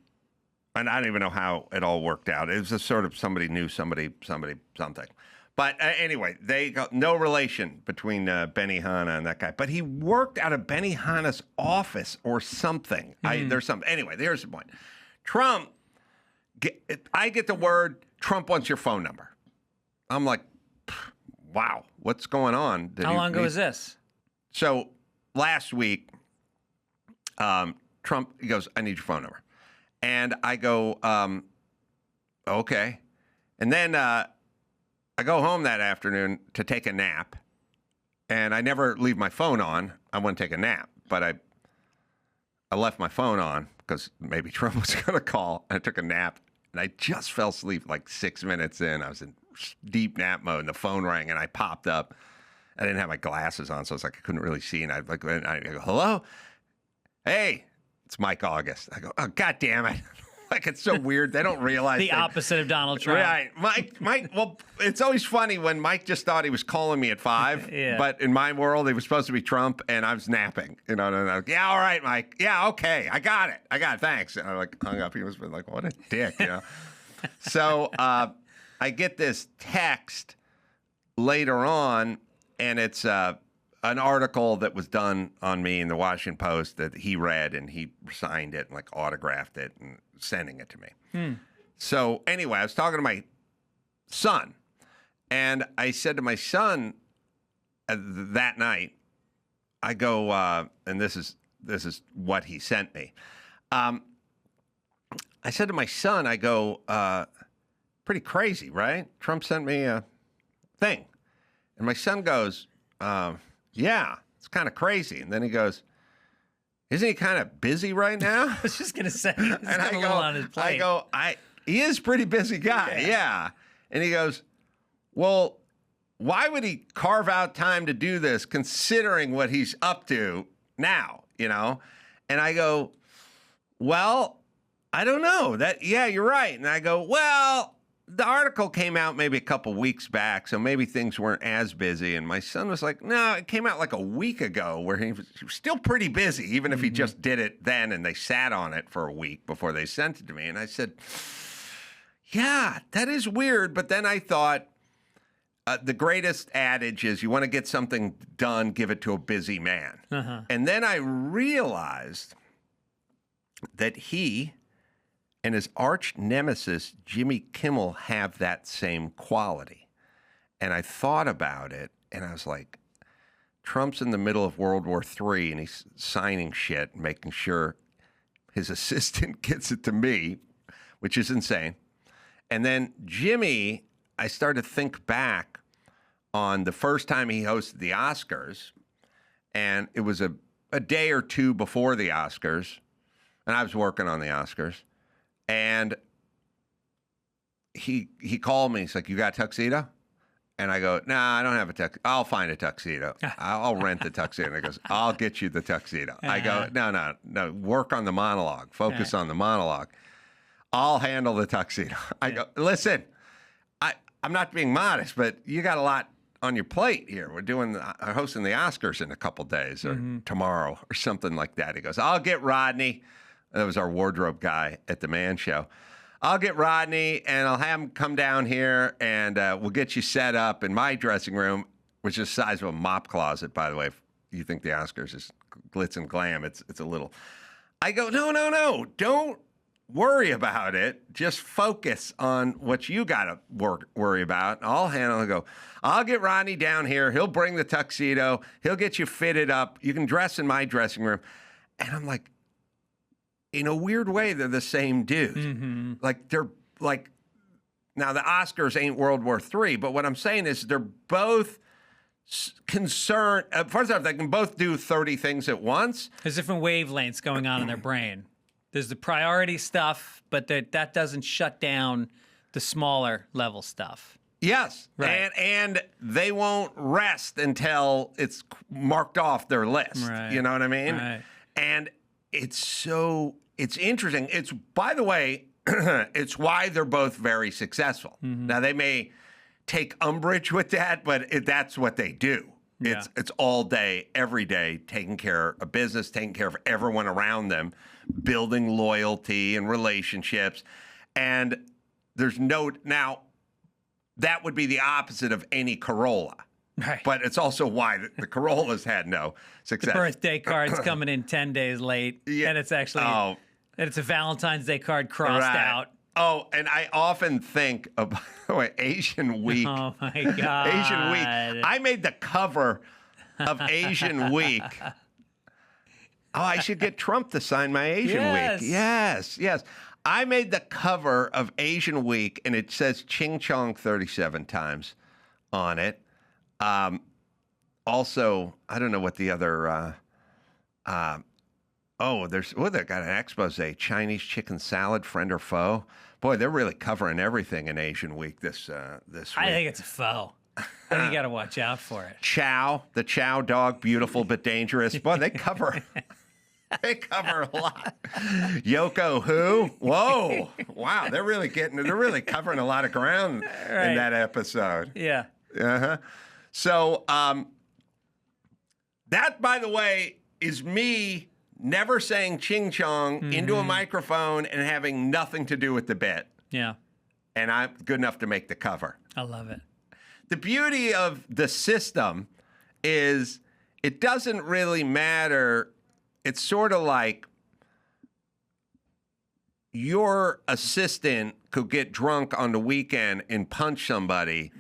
and I don't even know how it all worked out. It was just sort of somebody knew somebody, something. But anyway, they got no relation between Benihana and that guy. But he worked out of Benihana's office or something. There's something. Anyway, there's the point. Trump, I get the word, Trump wants your phone number. I'm like, wow, what's going on? How long ago was this? So last week, Trump, he goes, I need your phone number. And I go, okay. And then I go home that afternoon to take a nap. And I never leave my phone on. I want to take a nap. But I left my phone on because maybe Trump was going to call. I took a nap. And I just fell asleep like 6 minutes in. I was in deep nap mode. And the phone rang and I popped up. I didn't have my glasses on, so it's like I couldn't really see. And I go, hello? Hey, it's Mike August. I go, oh, God damn it. Like, it's so weird. They don't realize. The opposite of Donald Trump. Right. Mike, well, it's always funny when Mike just thought he was calling me at 5. Yeah. But in my world, he was supposed to be Trump, and I was napping. And I was like, yeah, all right, Mike. Yeah, okay. I got it. Thanks. And I hung up. He was like, what a dick, So I get this text later on, and it's an article that was done on me in the Washington Post that he read, and he signed it and like autographed it and sending it to me. So anyway, I was talking to my son, and I said to my son that night, I go, and this is what he sent me. I said to my son, I go, pretty crazy, right? Trump sent me a thing. And my son goes, yeah, it's kind of crazy. And then he goes, isn't he kind of busy right now? I was just going to say, he's And got a little on his plate. He is a pretty busy guy, yeah. And he goes, well, why would he carve out time to do this considering what he's up to now, And I go, well, I don't know. Yeah, you're right. And I go, well, the article came out maybe a couple weeks back, so maybe things weren't as busy. And my son was like, no, it came out like a week ago where he was still pretty busy, even if he just did it then and they sat on it for a week before they sent it to me. And I said, yeah, that is weird. But then I thought the greatest adage is you want to get something done, give it to a busy man. And then I realized that he and his arch nemesis, Jimmy Kimmel, have that same quality. And I thought about it, and I was like, Trump's in the middle of World War III, and he's signing shit, making sure his assistant gets it to me, which is insane. And then Jimmy, I started to think back on the first time he hosted the Oscars, and it was a day or two before the Oscars, and I was working on the Oscars. And he called me. He's like, you got a tuxedo? And I go, nah, I don't have a tuxedo. I'll find a tuxedo. I'll rent the tuxedo. And he goes, I'll get you the tuxedo. I go, no, work on the monologue. Focus on the monologue. I'll handle the tuxedo. I go, listen, I'm not being modest, but you got a lot on your plate here. We're hosting the Oscars in a couple days or tomorrow or something like that. He goes, I'll get Rodney. That was our wardrobe guy at the Man Show. I'll get Rodney, and I'll have him come down here, and we'll get you set up in my dressing room, which is the size of a mop closet, by the way. If you think the Oscars is glitz and glam, it's a little. I go, no, don't worry about it. Just focus on what you got to worry about. I'll handle it. I go, I'll get Rodney down here. He'll bring the tuxedo. He'll get you fitted up. You can dress in my dressing room. And I'm like, in a weird way, they're the same dude. Like, they're like, now the Oscars ain't World War III, but what I'm saying is they're both concerned. First off, they can both do 30 things at once. There's different wavelengths going on in their brain. There's the priority stuff, but that doesn't shut down the smaller level stuff. Yes. Right. And they won't rest until it's marked off their list. Right. You know what I mean? Right. And it's interesting. It's, by the way, it's why they're both very successful. Now, they may take umbrage with that, but that's what they do. Yeah. It's all day, every day, taking care of business, taking care of everyone around them, building loyalty and relationships. And there's now, that would be the opposite of any Carolla. Right. But it's also why the Carollas had no success. The birthday card's coming in 10 days late, and it's actually and it's a Valentine's Day card crossed out. Oh, and I often think of Asian Week. Oh my God. Asian Week. I made the cover of Asian Week. Oh, I should get Trump to sign my Asian Week. Yes. I made the cover of Asian Week, and it says Ching Chong 37 times on it. Also, I don't know what the other, they got an expose, Chinese chicken salad, friend or foe. Boy, they're really covering everything in Asian Week this week. I think it's a foe. I think you got to watch out for it. Chow, the Chow dog, beautiful but dangerous. Boy, they cover a lot. Yoko who? Whoa. Wow, they're really covering a lot of ground in that episode. Yeah. Uh-huh. So that, by the way, is me never saying ching chong into a microphone and having nothing to do with the bit. Yeah. And I'm good enough to make the cover. I love it. The beauty of the system is it doesn't really matter. It's sort of like your assistant could get drunk on the weekend and punch somebody,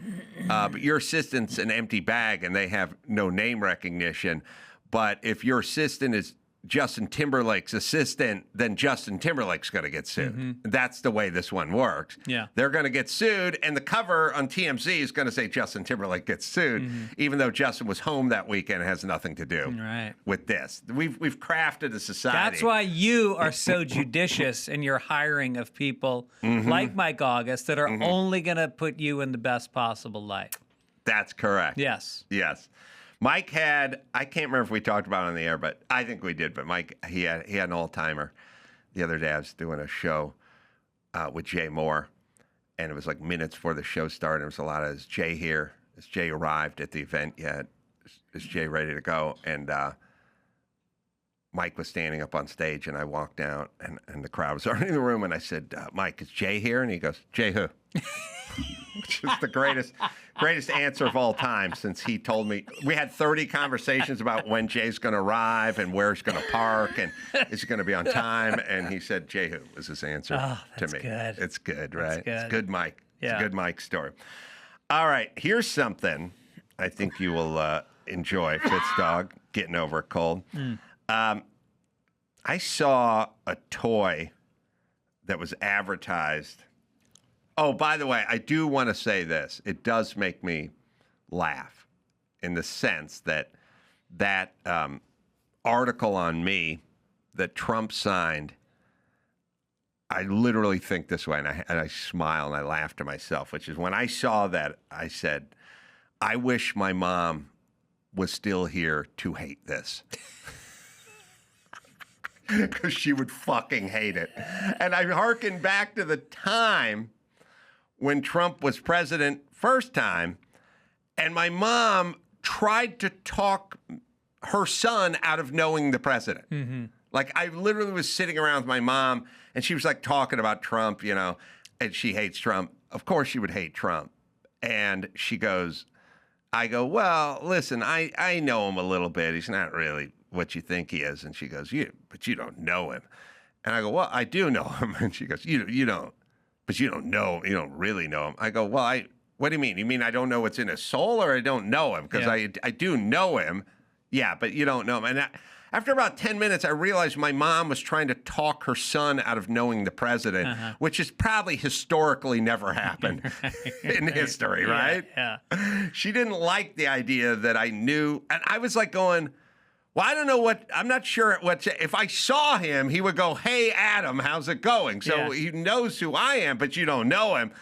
but your assistant's an empty bag and they have no name recognition. But if your assistant is Justin Timberlake's assistant, then Justin Timberlake's going to get sued. That's the way this one works. Yeah. They're going to get sued, and the cover on TMZ is going to say Justin Timberlake gets sued, even though Justin was home that weekend and has nothing to do with this. We've crafted a society. That's why you are so judicious in your hiring of people like Mike August that are only going to put you in the best possible light. That's correct. Yes. Yes. Mike had, I can't remember if we talked about it on the air, but I think we did. But Mike, he had an all-timer. The other day I was doing a show with Jay Moore, and it was like minutes before the show started. There was a lot of, is Jay here? Has Jay arrived at the event yet? Is Jay ready to go? And Mike was standing up on stage, and I walked out, and the crowd was already in the room, and I said, Mike, is Jay here? And he goes, Jay who? Which is the greatest answer of all time, since he told me we had 30 conversations about when Jay's going to arrive and where he's going to park and is he going to be on time. And he said, Jay who was his answer to me. Good. It's good, right? Good. It's good, Mike. Yeah. It's a good Mike story. All right. Here's something I think you will enjoy, Fitzdog, getting over a cold. I saw a toy that was advertised. Oh, by the way, I do want to say this. It does make me laugh in the sense that article on me that Trump signed, I literally think this way, and I smile and I laugh to myself, which is when I saw that, I said, I wish my mom was still here to hate this. Because she would fucking hate it. And I hearken back to the time when Trump was president first time, and my mom tried to talk her son out of knowing the president. Mm-hmm. Like, I literally was sitting around with my mom, and she was like talking about Trump, you know, and she hates Trump. Of course she would hate Trump. And she goes, I go, well, listen, I know him a little bit. He's not really what you think he is. And she goes, but you don't know him. And I go, well, I do know him. And she goes, you don't, but you don't know him. You don't really know him. I go, well, what do you mean? You mean I don't know what's in his soul, or I don't know him? Because I do know him. Yeah, but you don't know him. And after about 10 minutes, I realized my mom was trying to talk her son out of knowing the president, which has probably historically never happened in history, right? Yeah. She didn't like the idea that I knew. And I was like going, well, I don't know I'm not sure if I saw him, he would go, hey, Adam, how's it going? So he knows who I am, but you don't know him.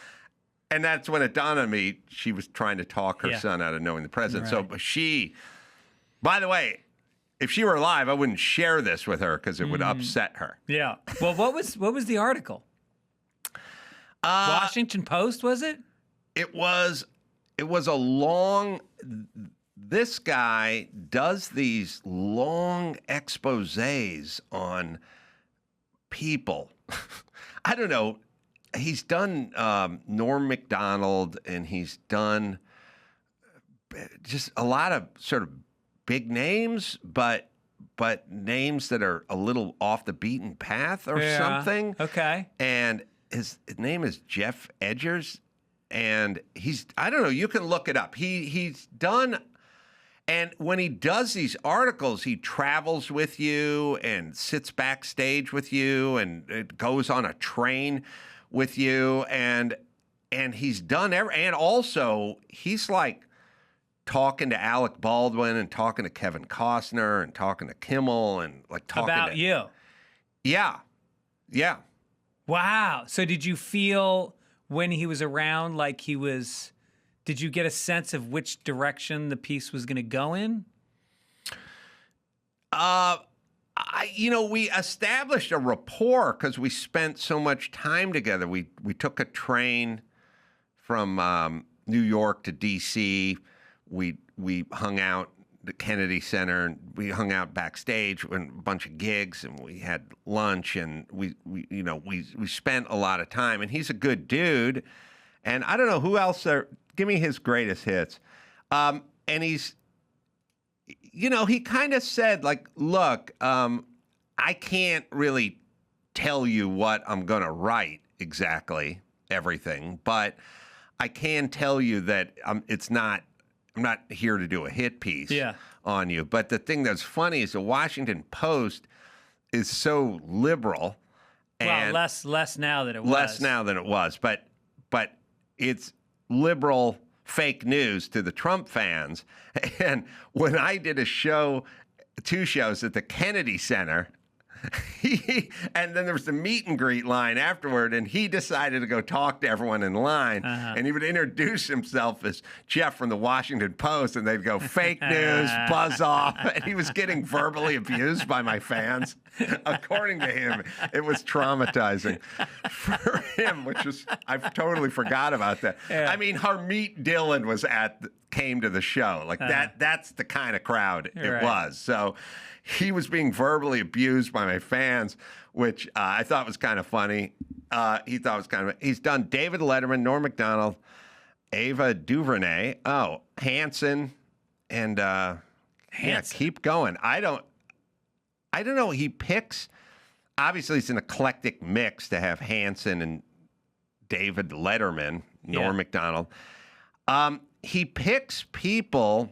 And that's when it dawned on me, she was trying to talk her son out of knowing the president. Right. So she, by the way, if she were alive, I wouldn't share this with her because it would upset her. Yeah. Well, what was the article? Washington Post, was it? It was a long. This guy does these long exposés on people. I don't know. He's done Norm Macdonald, and he's done just a lot of sort of big names, but names that are a little off the beaten path or something. Okay. And his name is Jeff Edgers, and I don't know, you can look it up. He's done, and when he does these articles, he travels with you and sits backstage with you, and it goes on a train with you, and he's done and also he's like talking to Alec Baldwin and talking to Kevin Costner and talking to Kimmel and like talking about you. Yeah. Yeah. Wow. So did you feel when he was around like did you get a sense of which direction the piece was going to go in? We established a rapport because we spent so much time together. We took a train from New York to D.C., We hung out at the Kennedy Center, and we hung out backstage and a bunch of gigs, and we had lunch, and we spent a lot of time. And he's a good dude, and I don't know who else. Give me his greatest hits, and he's, he kind of said like, look, I can't really tell you what I'm gonna write exactly everything, but I can tell you that I'm not here to do a hit piece on you. But the thing that's funny is the Washington Post is so liberal. And less now than it was. Less now than it was. But it's liberal fake news to the Trump fans. And when I did two shows at the Kennedy Center, and then there was the meet and greet line afterward, and he decided to go talk to everyone in line, and he would introduce himself as Jeff from the Washington Post, and they'd go, fake news, buzz off, and he was getting verbally abused by my fans. According to him, it was traumatizing for him, I totally forgot about that. Yeah. I mean, Harmeet Dillon came to the show. Like that's the kind of crowd it was. So he was being verbally abused by my fans, which I thought was kind of funny. He's done David Letterman, Norm Macdonald, Ava DuVernay, Hanson, and keep going. I don't know. He picks, obviously it's an eclectic mix to have Hanson and David Letterman, Norm Macdonald. He picks people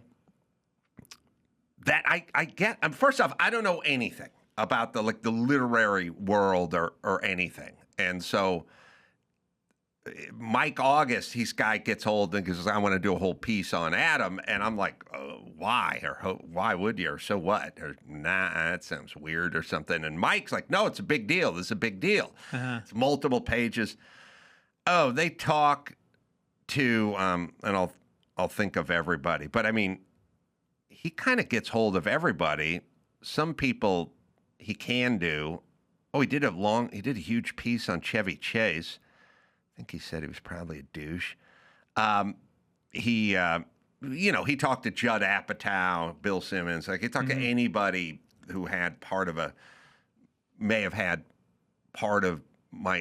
that I get. First off, I don't know anything about the literary world or anything, and so Mike August, guy gets hold and goes, I want to do a whole piece on Adam, and I'm like, why? Or why would you? Or so what? Or nah, that sounds weird or something. And Mike's like, no, it's a big deal. This is a big deal. It's multiple pages. Oh, they talk to and I'll think of everybody. But I mean, he kind of gets hold of everybody. Some people he can do. Oh, he did a huge piece on Chevy Chase. I think he said he was probably a douche. He talked to Judd Apatow, Bill Simmons. Like he talked to anybody who had may have had part of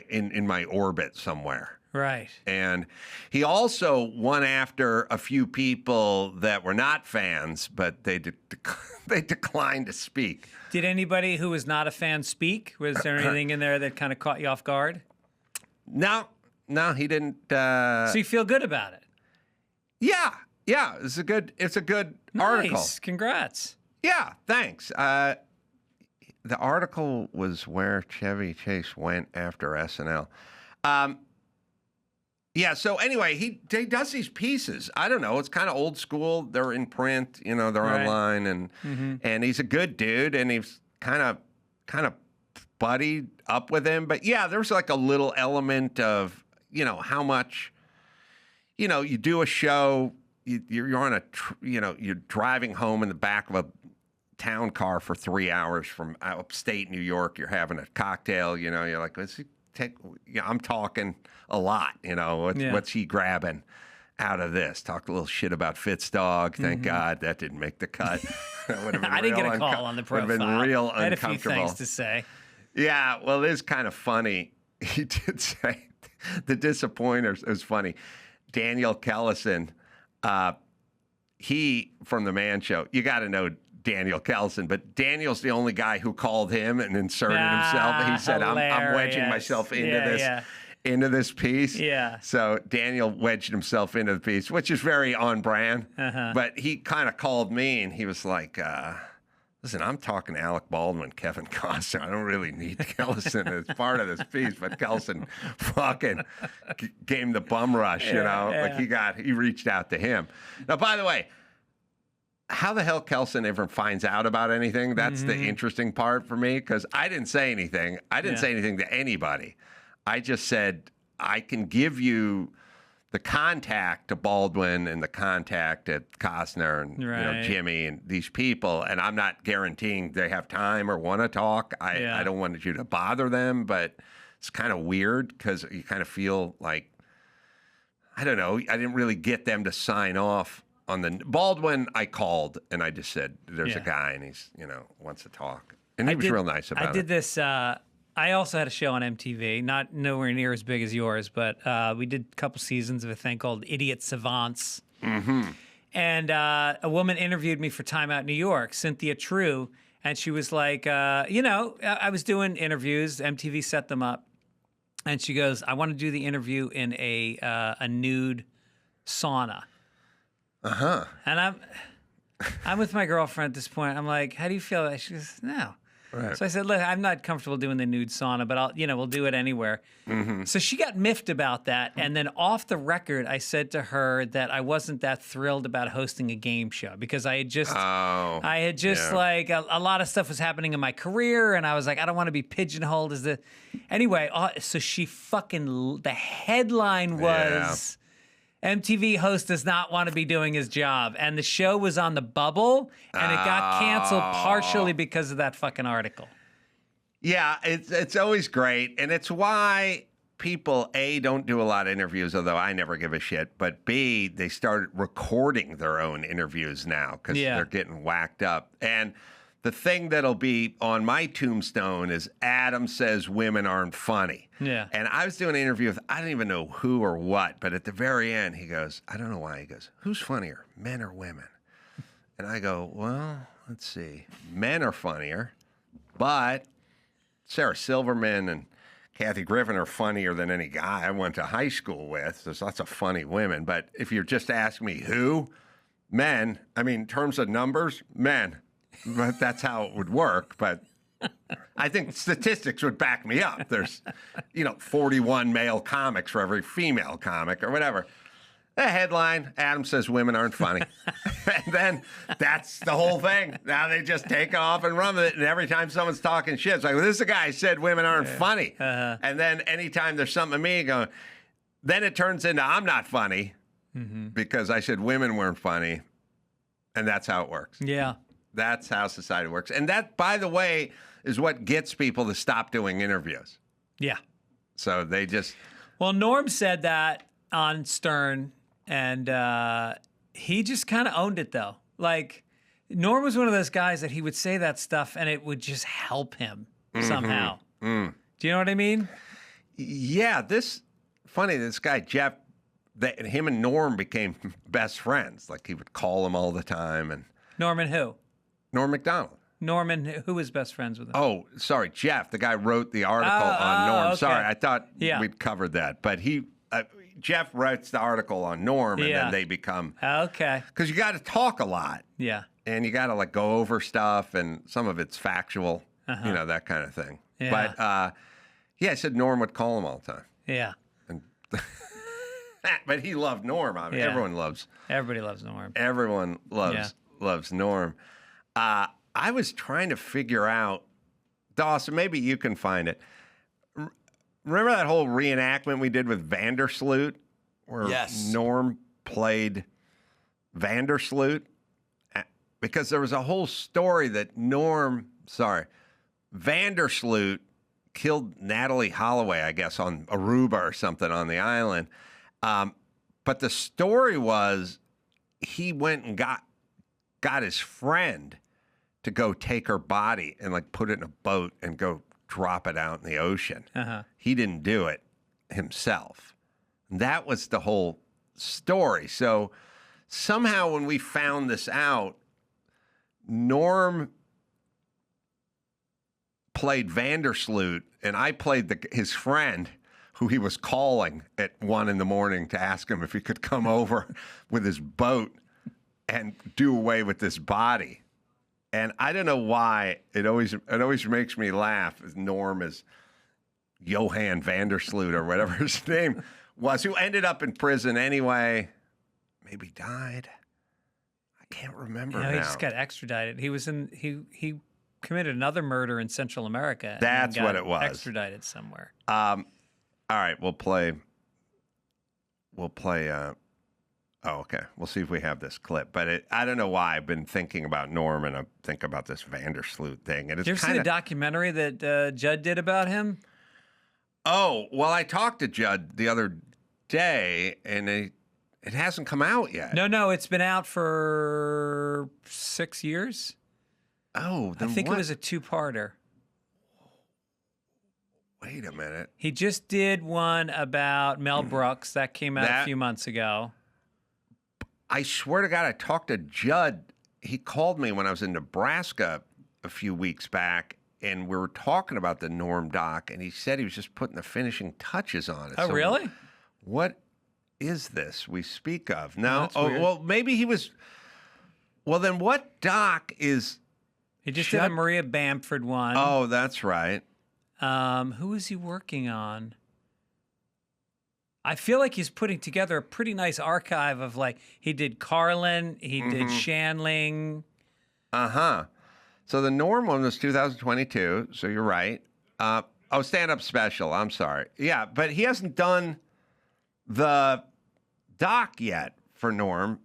in my orbit somewhere. Right. And he also went after a few people that were not fans, but they declined to speak. Did anybody who was not a fan speak? Was there anything in there that kind of caught you off guard? No, he didn't. So you feel good about it? Yeah. It's a good article. Nice. Congrats. Yeah, thanks. The article was where Chevy Chase went after SNL. Yeah, so anyway, he does these pieces. I don't know. It's kind of old school. They're in print, they're online, and he's a good dude, and he's kind of buddied up with him. But yeah, there's like a little element of, how much, you do a show, you're on you're driving home in the back of a town car for 3 hours from upstate New York. You're having a cocktail, you're like, I'm talking a lot, what's he grabbing out of this? Talked a little shit about Fitzdog. Thank God that didn't make the cut. I didn't get a call on the profile. Would have been real I had uncomfortable. a few things to say. Yeah, well, it is kind of funny. He did say the disappointers. It was funny. Daniel Kellison, he from the Man Show. You got to know Daniel Kellison, but Daniel's the only guy who called him and inserted himself. He said, I'm wedging myself into this piece. Yeah. So Daniel wedged himself into the piece, which is very on brand. But he kind of called me and he was like, listen, I'm talking to Alec Baldwin, Kevin Costner. I don't really need Kellison as part of this piece, but Kellison fucking gave him the bum rush, Like he reached out to him. Now, by the way, how the hell Kellison ever finds out about anything? That's the interesting part for me, because I didn't say anything. I didn't say anything to anybody. I just said, I can give you the contact to Baldwin and the contact at Costner and Jimmy and these people, and I'm not guaranteeing they have time or want to talk. I don't want you to bother them, but it's kind of weird because you kind of feel like, I don't know, I didn't really get them to sign off on the Baldwin. I called and I just said, there's a guy and he's, wants to talk. And he was real nice about it. I did this, I also had a show on MTV, not nowhere near as big as yours, but we did a couple seasons of a thing called Idiot Savants. And a woman interviewed me for Time Out New York, Cynthia True, and she was like, I was doing interviews, MTV set them up, and she goes, I want to do the interview in a nude sauna. And I'm with my girlfriend at this point. I'm like, how do you feel? She goes, no. Right. So I said, look, I'm not comfortable doing the nude sauna, but we'll do it anywhere. So she got miffed about that. And then off the record, I said to her that I wasn't that thrilled about hosting a game show because I had just like a lot of stuff was happening in my career. And I was like, I don't want to be pigeonholed as the, anyway. So she the headline was, MTV host does not want to be doing his job. And the show was on the bubble, and it got canceled partially because of that fucking article. Yeah, it's always great. And it's why people, A, don't do a lot of interviews, although I never give a shit. But B, they started recording their own interviews now because they're getting whacked up. And the thing that'll be on my tombstone is Adam says women aren't funny. Yeah. And I was doing an interview with, I don't even know who or what, but at the very end, he goes, I don't know why. He goes, who's funnier, men or women? And I go, well, let's see. Men are funnier, but Sarah Silverman and Kathy Griffin are funnier than any guy I went to high school with. There's lots of funny women. But if you're just asking me who, men, I mean, in terms of numbers, men. But that's how it would work. But I think statistics would back me up. There's, 41 male comics for every female comic or whatever. The headline, Adam says women aren't funny. And then that's the whole thing. Now they just take off and run with it. And every time someone's talking shit, it's like, well, this is a guy who said women aren't funny. And then anytime there's something to me going, then it turns into I'm not funny. because I said women weren't funny, and that's how it works. Yeah. That's how society works. And that, by the way, is what gets people to stop doing interviews. Yeah. So they just... Well, Norm said that on Stern, and he just kind of owned it, though. Like, Norm was one of those guys that he would say that stuff, and it would just help him somehow. Do you know what I mean? Yeah, this guy, Jeff, him and Norm became best friends. Like, he would call him all the time. And Norman who? Norm Macdonald. Norman, who was best friends with him? Oh, sorry, Jeff, the guy wrote the article on Norm. Okay. Sorry, I thought we'd covered that. But Jeff writes the article on Norm, and then they become... Okay. Because you got to talk a lot. Yeah. And you got to, like, go over stuff, and some of it's factual, you know, that kind of thing. Yeah. But, I said Norm would call him all the time. Yeah. And but he loved Norm. I mean, everybody loves Norm. Everyone loves Norm. I was trying to figure out, Dawson, maybe you can find it. Remember that whole reenactment we did with Vanderloot, where Norm played Vanderloot? Because there was a whole story that Vanderloot killed Natalie Holloway, I guess, on Aruba or something on the island. But the story was he went and got his friend to go take her body and, like, put it in a boat and go drop it out in the ocean. He didn't do it himself. And that was the whole story. So somehow when we found this out, Norm played Vanderloot, and I played his friend, who he was calling at 1 a.m. to ask him if he could come over with his boat and do away with this body. And I don't know why it always makes me laugh. Norm is Johan Vandersloot or whatever his name was, who ended up in prison anyway. Maybe died. I can't remember now. He just got extradited. He was he committed another murder in Central America. That's what it was. Extradited somewhere. All right, we'll play. Oh, okay. We'll see if we have this clip. But I don't know why I've been thinking about Norm, and I think about this Vandersloot thing. And it's you ever seen a documentary that Judd did about him? Oh, well, I talked to Judd the other day, and it hasn't come out yet. No, it's been out for 6 years. Oh, then I think it was a two-parter. Wait a minute. He just did one about Mel Brooks that came out a few months ago. I swear to God, I talked to Judd. He called me when I was in Nebraska a few weeks back, and we were talking about the Norm doc, and he said he was just putting the finishing touches on it. Oh, so really? What is this we speak of? No. Weird. Well, maybe he was. Well, then what doc is? He just did a Maria Bamford one. Oh, that's right. Who is he working on? I feel like he's putting together a pretty nice archive of, like, he did Carlin, he did Shandling. So the Norm one was 2022, so you're right. Stand-up special, I'm sorry. Yeah, but he hasn't done the doc yet for Norm,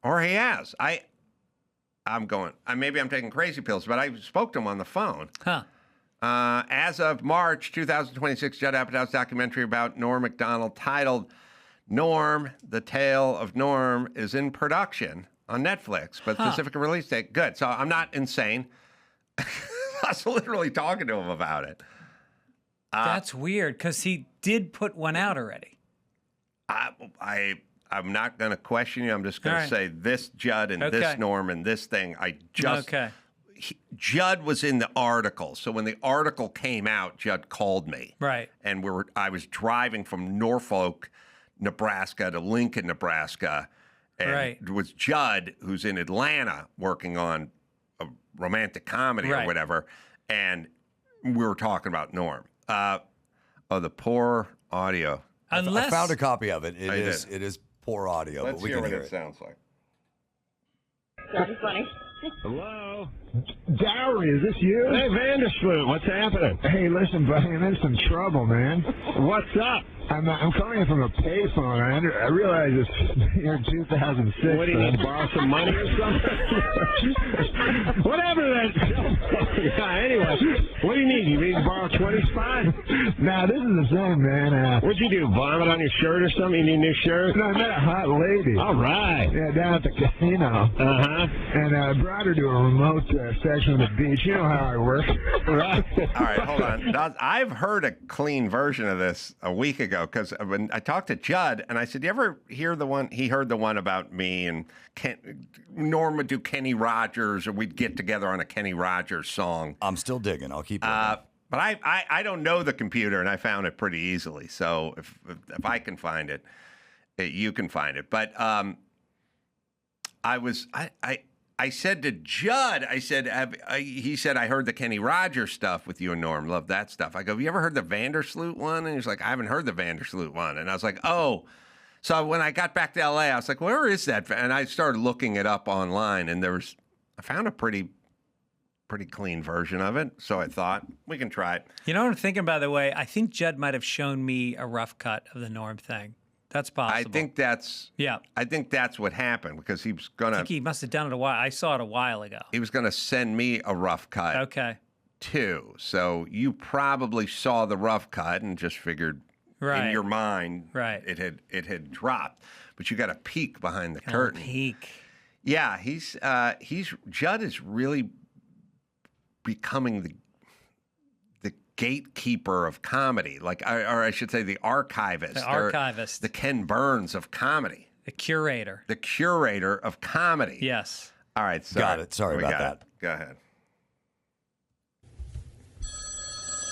or he has. Maybe I'm taking crazy pills, but I spoke to him on the phone. As of March 2026, Judd Apatow's documentary about Norm Macdonald titled Norm, The Tale of Norm is in production on Netflix, but specific release date. Good. So I'm not insane. I was literally talking to him about it. That's weird, because he did put one out already. I'm not going to question you. I'm just going to say this Judd and this Norm and this thing. Judd was in the article. So when the article came out, Judd called me. Right. And I was driving from Norfolk, Nebraska to Lincoln, Nebraska. And it was Judd, who's in Atlanta working on a romantic comedy or whatever. And we were talking about Norm. The poor audio. I found a copy of it. It is poor audio, Let's but we hear can what hear it sounds like. That'd be funny. Hello? Dowry, is this you? Hey, Vanderloot, what's happening? Hey, listen, buddy, I'm in some trouble, man. What's up? I'm calling you from a payphone. I realize it's year 2006. What do you need, to borrow some money or something? Whatever that. Yeah, anyway, what do you need? You need to borrow 20 spot? Nah, this is the thing, man. What'd you do, vomit on your shirt or something? You need a new shirt? No, I met a hot lady. All right. Yeah, down at the casino. Uh-huh. And I brought her to a remote section of the beach. You know how I work. Right. All right, hold on. I've heard a clean version of this a week ago because when I talked to Judd and I said, "You ever hear the one?" He heard the one about me and Norm would do Kenny Rogers, or we'd get together on a Kenny Rogers song. I'm still digging. I'll keep. But I don't know the computer, and I found it pretty easily. So if I can find it, you can find it. But I said to Judd, I said, he said, I heard the Kenny Rogers stuff with you and Norm. Love that stuff. I go, have you ever heard the Vanderloot one? And he's like, I haven't heard the Vanderloot one. And I was like, oh. So when I got back to LA, I was like, where is that? And I started looking it up online, and I found a pretty clean version of it. So I thought, we can try it. You know what I'm thinking, by the way? I think Judd might have shown me a rough cut of the Norm thing. That's possible. I think that's what happened, because he was I think he must have done it a while. I saw it a while ago. He was gonna send me a rough cut. Okay. Too. So you probably saw the rough cut and just figured in your mind it had dropped. But you got a peek behind the curtain. Peek. Yeah, Judd is really becoming the gatekeeper of comedy, or I should say the archivist. The archivist. The Ken Burns of comedy. The curator. The curator of comedy. Yes. All right. Got it. Sorry about that. Go ahead.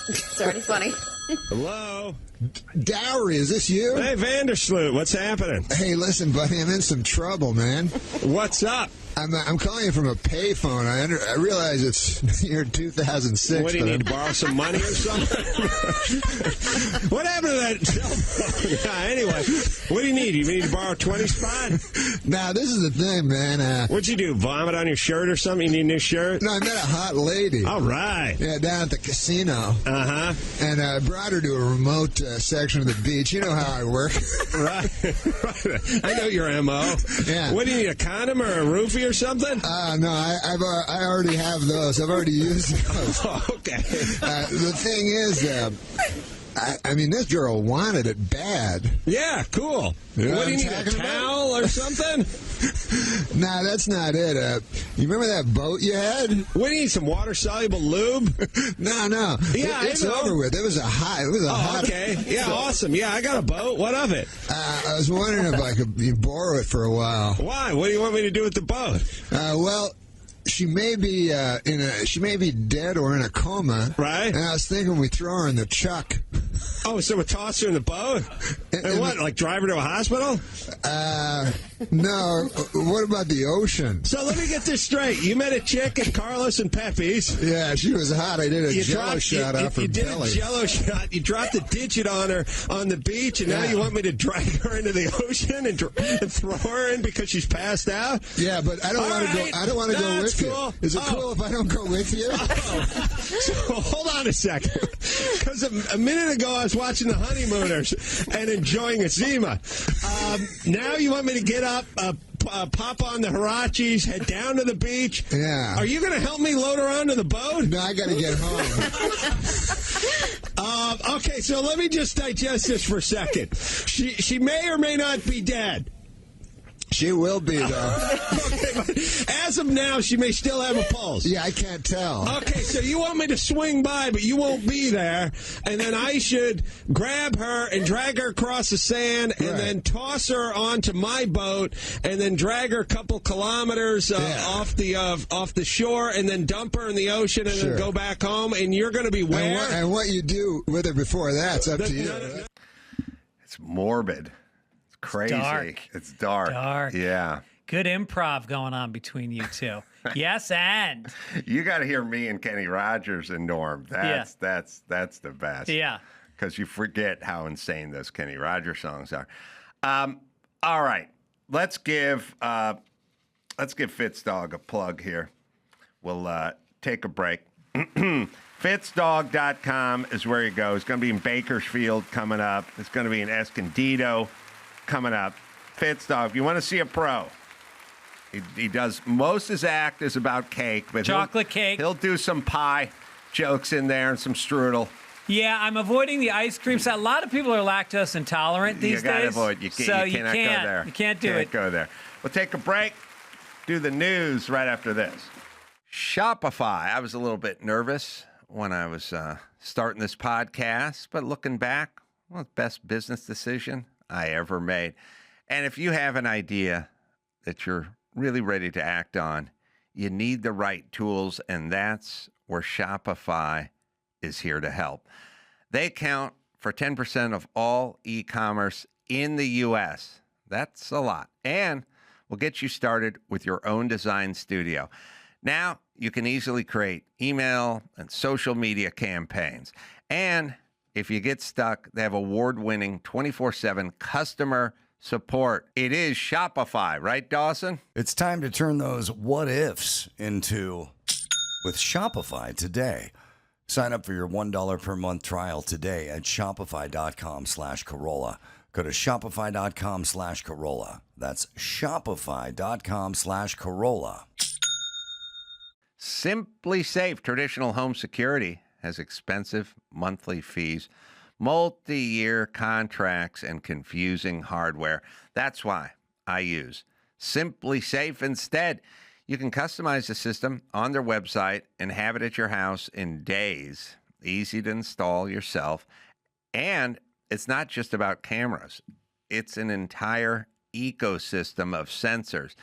It's already funny. Hello? Dowry, is this you? Hey, Vanderloot, what's happening? Hey, listen, buddy, I'm in some trouble, man. What's up? I'm calling you from a payphone. I realize it's year 2006. What do you need, to borrow some money or something? Whatever that. Yeah, anyway, what do you need? You need to borrow 20 spot? Now, this is the thing, man. What'd you do, vomit on your shirt or something? You need a new shirt? No, I met a hot lady. All right. Yeah, down at the casino. Uh-huh. And I brought her to a remote section of the beach. You know how I work. Right. I know your M.O. Yeah. What do you need, a condom or a roofie or something? No, I already have those. I've already used those. Oh, okay. The thing is, I mean, this girl wanted it bad. Yeah, cool. You know what do you need, a towel or something? Nah, that's not it. You remember that boat you had? What do you need, some water-soluble lube? No. Yeah, it's over with. It was a hot. Okay. Yeah, awesome. Yeah, I got a boat. What of it? I was wondering if I could borrow it for a while. Why? What do you want me to do with the boat? Well, she may be dead or in a coma. Right. And I was thinking we throw her in the chuck. Oh, so we toss her in the boat? And what, like drive her to a hospital? No. What about the ocean? So let me get this straight. You met a chick at Carlos and Pepe's. Yeah, she was hot. I did a jello shot off her belly. You did a jello shot. You dropped a digit on her on the beach, and now you want me to drag her into the ocean and throw her in because she's passed out? Yeah, but I don't want to go. I don't want to go with cool. you. Is it cool if I don't go with you? So hold on a second, because a minute ago I was watching the Honeymooners and enjoying a Zima. Now you want me to get up, pop on the Hirachis, head down to the beach? Yeah. Are you going to help me load her onto the boat? No, I got to get home. Okay, so let me just digest this for a second. She may or may not be dead. She will be, though. Okay, but as of now, she may still have a pulse. Yeah, I can't tell. Okay, so you want me to swing by, but you won't be there, and then I should grab her and drag her across the sand and then toss her onto my boat and then drag her a couple kilometers off the shore and then dump her in the ocean and then go back home, and you're going to be where? And what you do with her before that's up to you. It's morbid. Crazy. It's dark. Yeah. Good improv going on between you two. Yes, and you got to hear me and Kenny Rogers and Norm. That's the best. Yeah. Because you forget how insane those Kenny Rogers songs are. All right, let's give Fitzdog a plug here. we'll take a break. Fitzdog.com is where you go. It's going to be in Bakersfield coming up. It's going to be in Escondido coming up. Fitzdog, if you want to see a pro, he does, most of his act is about cake. But chocolate cake. He'll do some pie jokes in there and some strudel. Yeah, I'm avoiding the ice cream. So a lot of people are lactose intolerant these days. You got to avoid. You cannot go there. You can't do it. Go there. We'll take a break. Do the news right after this. Shopify. I was a little bit nervous when I was starting this podcast, but looking back, well, best business decision I ever made. And if you have an idea that you're really ready to act on, you need the right tools, and that's where Shopify is here to help. They account for 10% of all e-commerce in the U.S. That's a lot. And will get you started with your own design studio. Now, you can easily create email and social media campaigns. And if you get stuck, they have award-winning 24/7 customer support. It is Shopify, right, Dawson? It's time to turn those what-ifs into with Shopify today. Sign up for your $1 per month trial today at shopify.com/Carolla. Go to shopify.com/Carolla. That's shopify.com/Carolla. Simply Safe traditional home security has expensive monthly fees, multi-year contracts, and confusing hardware. That's why I use Simply Safe instead. You can customize the system on their website and have it at your house in days. Easy to install yourself. And it's not just about cameras. It's an entire ecosystem of sensors.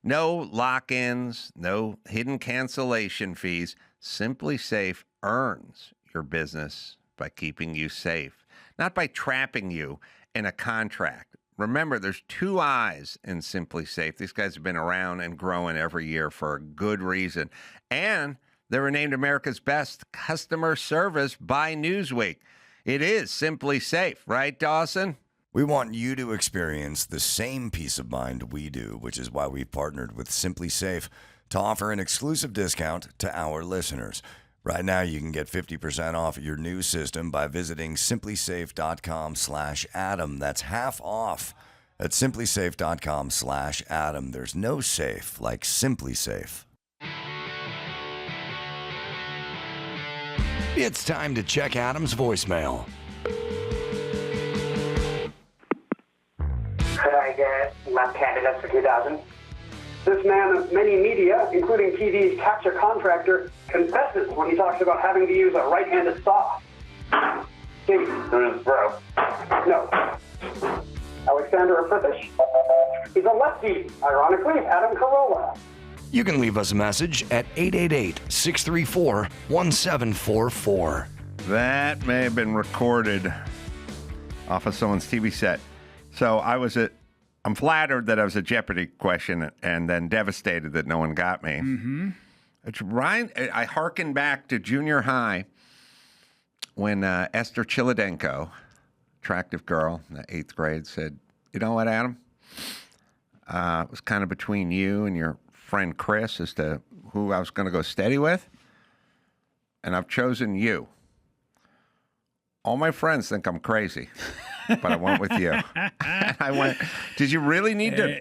No lock-ins, no hidden cancellation fees. Simply Safe earns your business by keeping you safe, not by trapping you in a contract. Remember, there's two I's in Simply Safe. These guys have been around and growing every year for a good reason. And they were named America's Best Customer Service by Newsweek. It is Simply Safe, right, Dawson? We want you to experience the same peace of mind we do, which is why we've partnered with Simply Safe to offer an exclusive discount to our listeners. Right now, you can get 50% off your new system by visiting simplysafe.com/Adam. That's half off at simplysafe.com/Adam. There's no safe like Simply Safe. It's time to check Adam's voicemail. Could I get left candidates for 2000? This man of many media, including TV's capture contractor, confesses when he talks about having to use a right-handed saw. See, bro. No. Alexander Fitzsimmons. He's a lefty. Ironically, Adam Carolla. You can leave us a message at 888-634-1744. That may have been recorded off of someone's TV set. So I'm flattered that I was a Jeopardy question and then devastated that no one got me. Mm-hmm. I hearken back to junior high when Esther Chilidenko, attractive girl in the 8th grade, said, "You know what, Adam? It was kind of between you and your friend Chris as to who I was going to go steady with, and I've chosen you. All my friends think I'm crazy, but I went with you." And I went, did you really need to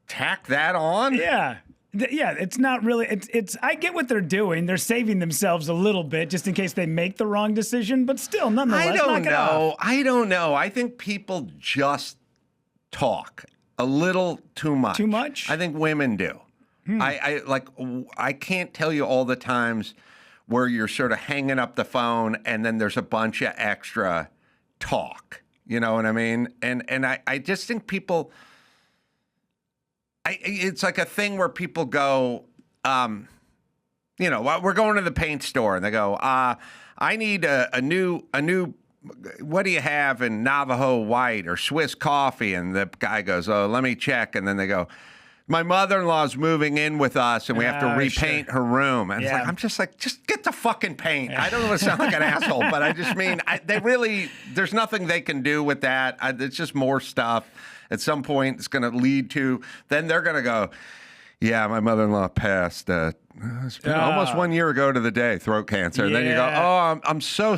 tack that on? Yeah. Yeah, it's not really, it's. I get what they're doing. They're saving themselves a little bit just in case they make the wrong decision, but still, nonetheless, I don't know. I think people just talk a little too much. Too much? I think women do. I can't tell you all the times where you're sort of hanging up the phone and then there's a bunch of extra talk. You know what I mean? And I just think people, it's like a thing where people go, we're going to the paint store and they go, I need a new, what do you have in Navajo white or Swiss coffee? And the guy goes, oh, let me check. And then they go, my mother-in-law's moving in with us, and we have to repaint her room. And it's like, I'm just like, just get the fucking paint. I don't want to sound like an asshole, but I just mean, there's nothing they can do with that. It's just more stuff. At some point, it's going to lead to, then they're going to go, Yeah, my mother-in-law passed. It's been almost 1 year ago to the day, throat cancer. And then you go, oh, I'm so,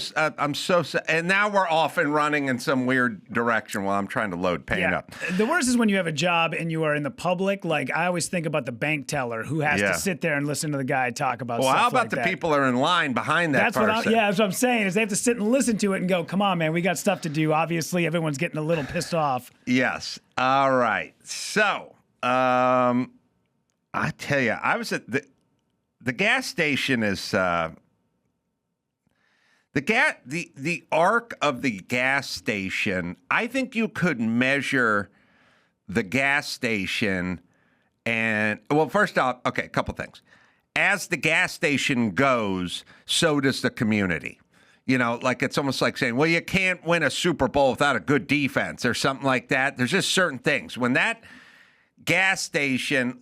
and now we're off and running in some weird direction while I'm trying to load paint up. The worst is when you have a job and you are in the public. Like, I always think about the bank teller who has to sit there and listen to the guy talk about stuff how about like the that. people that are in line behind that person? That's what I'm saying, is they have to sit and listen to it and go, come on, man, we got stuff to do. Obviously, everyone's getting a little pissed off. Yes. All right. So, I tell you, I was at the gas station is the arc of the gas station. I think you could measure the gas station and first off, okay, a couple things. As the gas station goes, so does the community. You know, like it's almost like saying, well, you can't win a Super Bowl without a good defense or something like that. There's just certain things. When that gas station,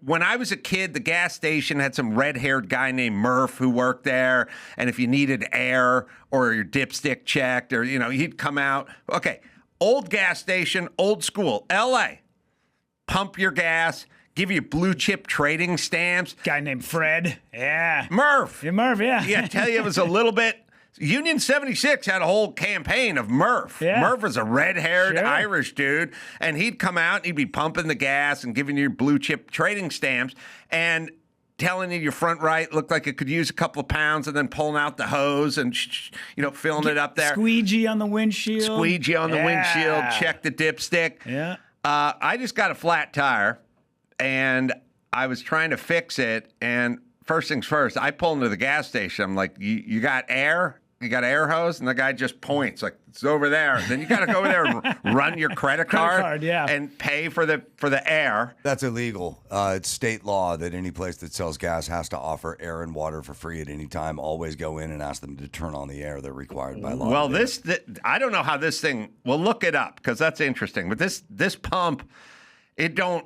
when I was a kid, the gas station had some red-haired guy named Murph who worked there. And if you needed air or your dipstick checked or, he'd come out. Okay, old gas station, old school, L.A. Pump your gas, give you blue chip trading stamps. Guy named Fred. Yeah. Murph. Yeah, Murph, yeah. Yeah, I tell you, it was a little bit. Union 76 had a whole campaign of Murph. Yeah. Murph was a red-haired Irish dude, and he'd come out and he'd be pumping the gas and giving you blue chip trading stamps and telling you your front right looked like it could use a couple of pounds, and then pulling out the hose and filling it up there. Squeegee on the windshield. Squeegee on the windshield. Check the dipstick. Yeah. I just got a flat tire, and I was trying to fix it, and first things first, I pull into the gas station. I'm like, you got air? You got an air hose? And the guy just points like, it's over there. And then you got to go over there and run your credit card and pay for the air. That's illegal. It's state law that any place that sells gas has to offer air and water for free at any time. Always go in and ask them to turn on the air. They're required by law. Well, I don't know how this thing, we'll look it up because that's interesting. But this pump, it don't,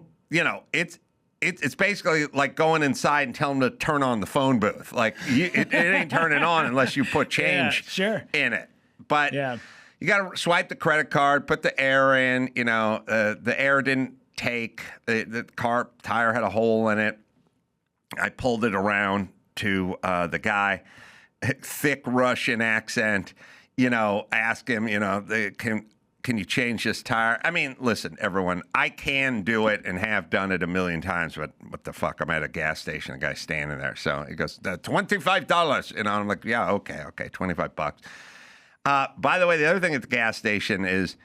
it's basically like going inside and telling them to turn on the phone booth. Like it ain't turning on unless you put change in it. But you got to swipe the credit card, put the air in. The air didn't take. The car tire had a hole in it. I pulled it around to the guy, thick Russian accent. Ask him. Can you change this tire? I mean, listen, everyone, I can do it and have done it a million times, but what the fuck? I'm at a gas station, a guy's standing there. So he goes, $25. And I'm like, yeah, okay, $25. By the way, the other thing at the gas station is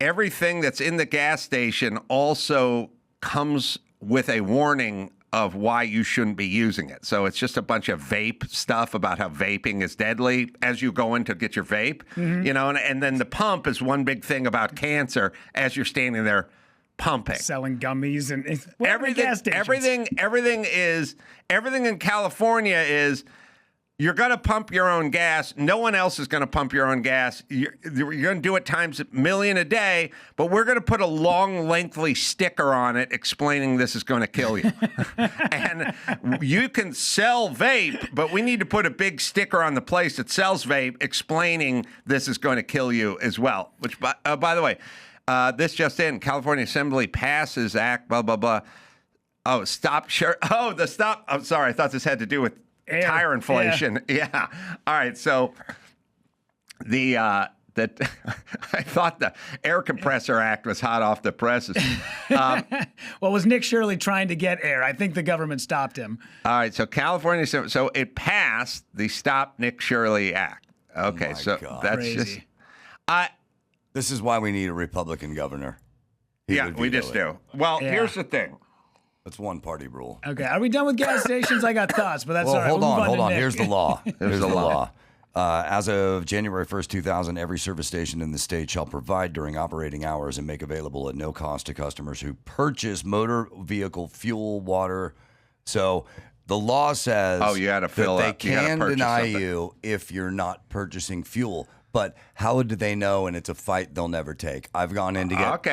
everything that's in the gas station also comes with a warning of why you shouldn't be using it. So it's just a bunch of vape stuff about how vaping is deadly as you go in to get your vape, and then the pump is one big thing about cancer as you're standing there pumping. Selling gummies and everything in California is you're going to pump your own gas. No one else is going to pump your own gas. You're going to do it times a million a day, but we're going to put a long, lengthy sticker on it explaining this is going to kill you. And you can sell vape, but we need to put a big sticker on the place that sells vape explaining this is going to kill you as well. Which, by the way, this just in, California Assembly passes Act, blah, blah, blah. Oh, stop. Sure. Oh, the stop. I'm sorry. I thought this had to do with tire inflation. Yeah. All right. So I thought the Air Compressor Act was hot off the presses. Well, was Nick Shirley trying to get air? I think the government stopped him. All right. So California, so it passed the Stop Nick Shirley Act. Okay. God. That's crazy. just. This is why we need a Republican governor. We just do. Well, here's the thing. It's one party rule. Okay, are we done with gas stations? I got thoughts, but that's all right. Hold on. Nick. Here's the law. Here's the law. As of January 1st, 2000, every service station in the state shall provide during operating hours and make available at no cost to customers who purchase motor vehicle fuel, water. So the law says you gotta fill that up. They can deny you if you're not purchasing fuel. But how do they know? And it's a fight they'll never take. I've gone in to get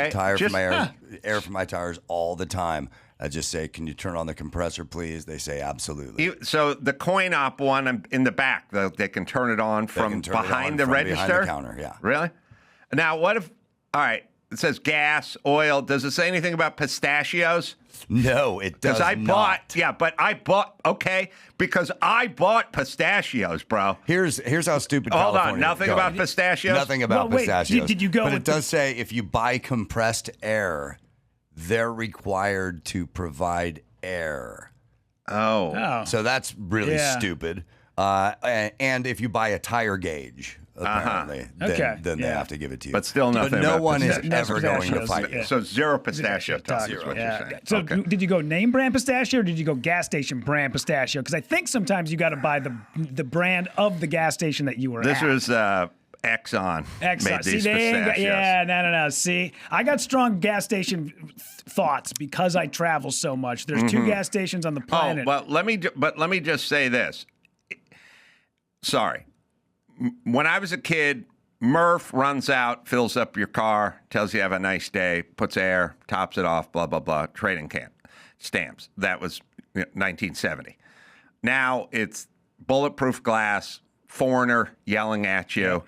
air for my tires all the time. I just say, can you turn on the compressor, please? They say, absolutely. So the coin op one in the back, they can turn it on from behind the register? Behind the counter, yeah. Really? Now, what if, all right, it says gas, oil. Does it say anything about pistachios? No, it does not. Because I bought pistachios, bro. Here's how stupid Hold California on, nothing goes. about pistachios? Nothing about Well, wait, pistachios. did you go But with it does say if you buy compressed air, they're required to provide air. Oh. So that's really stupid. And if you buy a tire gauge, apparently, then they have to give it to you. But still nothing But no about one is pistachios. ever going to fight you. So zero pistachio talk is what you're saying. So Okay. did you go name brand pistachio or did you go gas station brand pistachio? Because I think sometimes you got to buy the brand of the gas station that you were This at. was Exxon made these pistachios. No. See, I got strong gas station thoughts because I travel so much. There's 2 gas stations on the planet. Oh, well, let me just say this. Sorry. When I was a kid, Murph runs out, fills up your car, tells you have a nice day, puts air, tops it off, blah, blah, blah, trading can, stamps. That was 1970. Now it's bulletproof glass, foreigner yelling at you,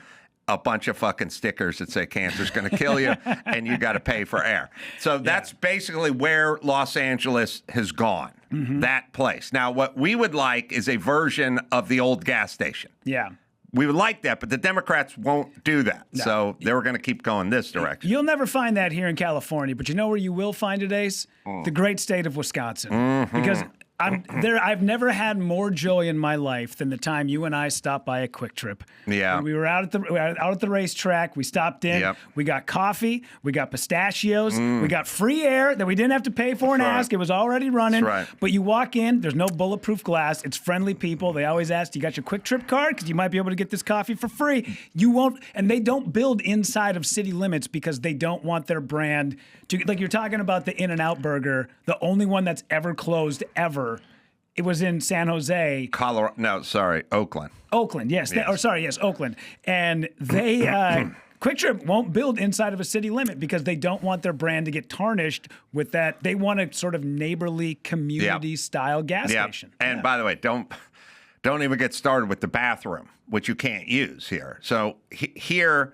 a bunch of fucking stickers that say cancer's going to kill you, and you got to pay for air. So that's basically where Los Angeles has gone, that place. Now, what we would like is a version of the old gas station. Yeah. We would like that, but the Democrats won't do that. No. So they were going to keep going this direction. You'll never find that here in California, but you know where you will find it, Ace? The great state of Wisconsin. Because I've never had more joy in my life than the time you and I stopped by a Quick Trip. Yeah. When we were out at the racetrack. We stopped in. Yep. We got coffee. We got pistachios. We got free air that we didn't have to pay for and ask. It was already running. That's right. But you walk in. There's no bulletproof glass. It's friendly people. They always ask, "You got your Quick Trip card? Because you might be able to get this coffee for free." You won't. And they don't build inside of city limits because they don't want their brand to. Like you're talking about the In-N-Out burger, the only one that's ever closed ever. It was in San Jose. Oakland. Oakland, yes. Yes. Oakland. And they, Quick Trip won't build inside of a city limit because they don't want their brand to get tarnished with that. They want a sort of neighborly community-style gas station. And by the way, don't even get started with the bathroom, which you can't use here. So here,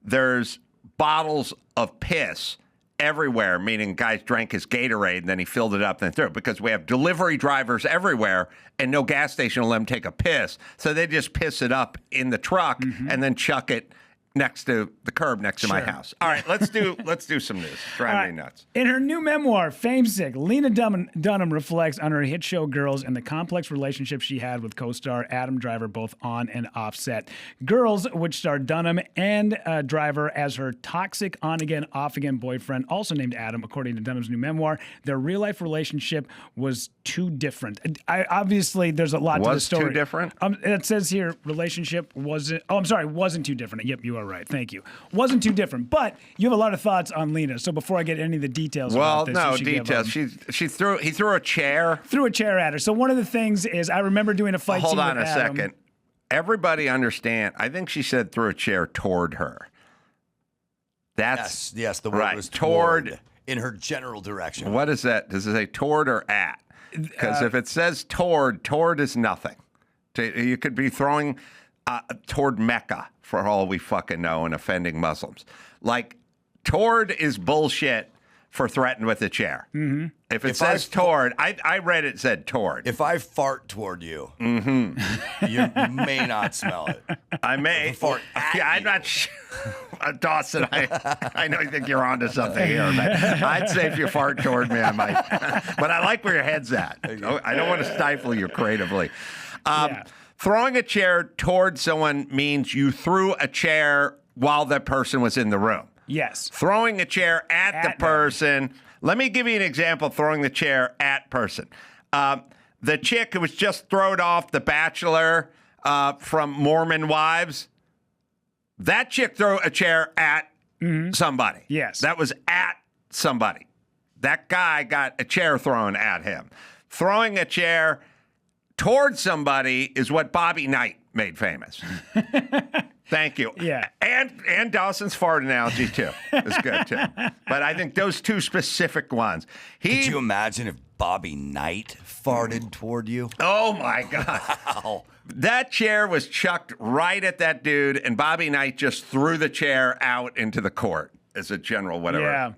there's bottles of piss everywhere, meaning guys drank his Gatorade and then he filled it up and then threw it, because we have delivery drivers everywhere and no gas station will let them take a piss. So they just piss it up in the truck and then chuck it next to the curb next to my house. All right, let's do some news. Drive me nuts. In her new memoir, Famesick, Lena Dunham reflects on her hit show Girls and the complex relationship she had with co-star Adam Driver, both on and off set. Girls, which starred Dunham and Driver as her toxic on-again, off-again boyfriend, also named Adam, according to Dunham's new memoir. Their real-life relationship was too different. Obviously, there's a lot to the story. Was too different? It says here, relationship wasn't... Oh, I'm sorry, wasn't too different. Yep, you are right. Thank you. Wasn't too different. But you have a lot of thoughts on Lena. So before I get any of the details about this... details. He threw a chair. Threw a chair at her. So one of the things is, I remember doing a fight scene with Adam. Hold on a second. Everybody understand. I think she said threw a chair toward her. That's... Yes, the word was toward. In her general direction. What is that? Does it say toward or at? Because if it says toward is nothing. You could be throwing toward Mecca, for all we fucking know, and offending Muslims. Like, toward is bullshit for threatened with a chair. Mm-hmm. If it says toward, I read it said toward. If I fart toward you, you may not smell it. I may. Fart I'm not sure. Dawson, I know you think you're onto something here, but I'd say if you fart toward me, I might. But I like where your head's at. I don't want to stifle you creatively. Throwing a chair toward someone means you threw a chair while that person was in the room. Yes. Throwing a chair at the person. Let me give you an example of throwing the chair at person. The chick who was just thrown off The Bachelor from Mormon Wives, that chick threw a chair at somebody. Yes. That was at somebody. That guy got a chair thrown at him. Throwing a chair toward somebody is what Bobby Knight made famous. Thank you. Yeah. And Dawson's fart analogy, too, is good, too. But I think those two specific ones. Could you imagine if Bobby Knight farted toward you? Oh, my God. Wow. That chair was chucked right at that dude, and Bobby Knight just threw the chair out into the court. as a general whatever. Yeah.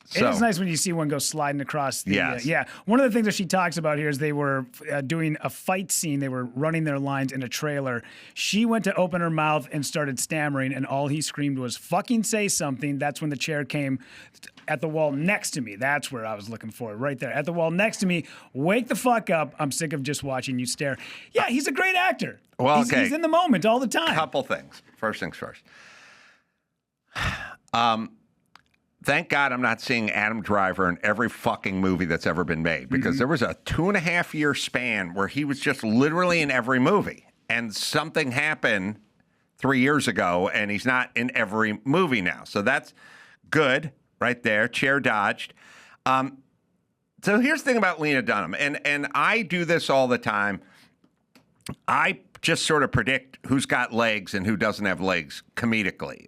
So, it is nice when you see one go sliding across the. Yes. Yeah. One of the things that she talks about here is they were doing a fight scene. They were running their lines in a trailer. She went to open her mouth and started stammering, and all he screamed was, fucking say something. That's when the chair came at the wall next to me. That's where I was looking for, right there. At the wall next to me. Wake the fuck up. I'm sick of just watching you stare. Yeah, he's a great actor. Well, He's in the moment all the time. Couple things. First things first. Thank God I'm not seeing Adam Driver in every fucking movie that's ever been made, because there was a 2.5 year span where he was just literally in every movie, and something happened 3 years ago and he's not in every movie now. So that's good right there. Chair dodged. So here's the thing about Lena Dunham, and I do this all the time. I just sort of predict who's got legs and who doesn't have legs comedically,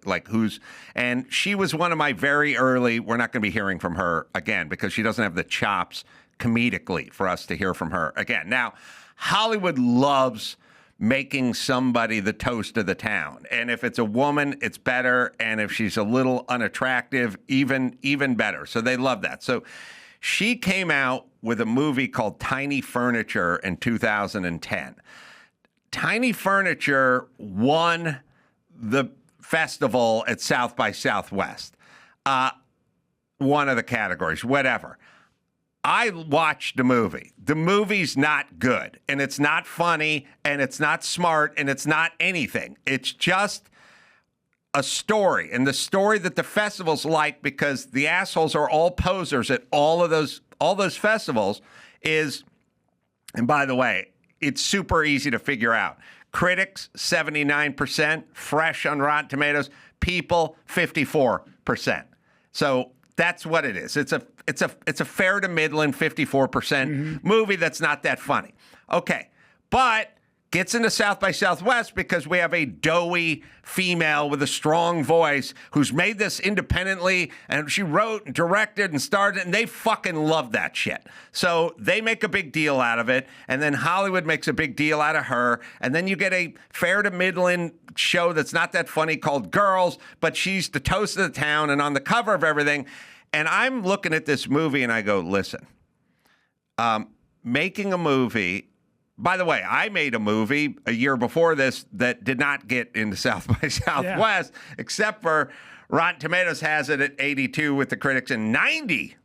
and she was one of my very early, we're not going to be hearing from her again because she doesn't have the chops comedically for us to hear from her again. Now, Hollywood loves making somebody the toast of the town. And if it's a woman, it's better. And if she's a little unattractive, even better. So they love that. So she came out with a movie called Tiny Furniture in 2010. Tiny Furniture won the festival at South by Southwest. One of the categories, whatever. I watched the movie. The movie's not good, and it's not funny, and it's not smart, and it's not anything. It's just a story, and the story that the festivals like, because the assholes are all posers at all those festivals, is, and by the way, it's super easy to figure out. Critics, 79%, fresh on Rotten Tomatoes. People, 54%. So that's what it is. It's a fair to middling 54% movie that's not that funny. Okay, but gets into South by Southwest because we have a doughy female with a strong voice who's made this independently, and she wrote and directed and starred, and they fucking love that shit. So they make a big deal out of it, and then Hollywood makes a big deal out of her, and then you get a fair to middling show that's not that funny called Girls, but she's the toast of the town and on the cover of everything. And I'm looking at this movie and I go, listen, making a movie. By the way, I made a movie a year before this that did not get into South by Southwest, except for Rotten Tomatoes has it at 82 with the critics and 90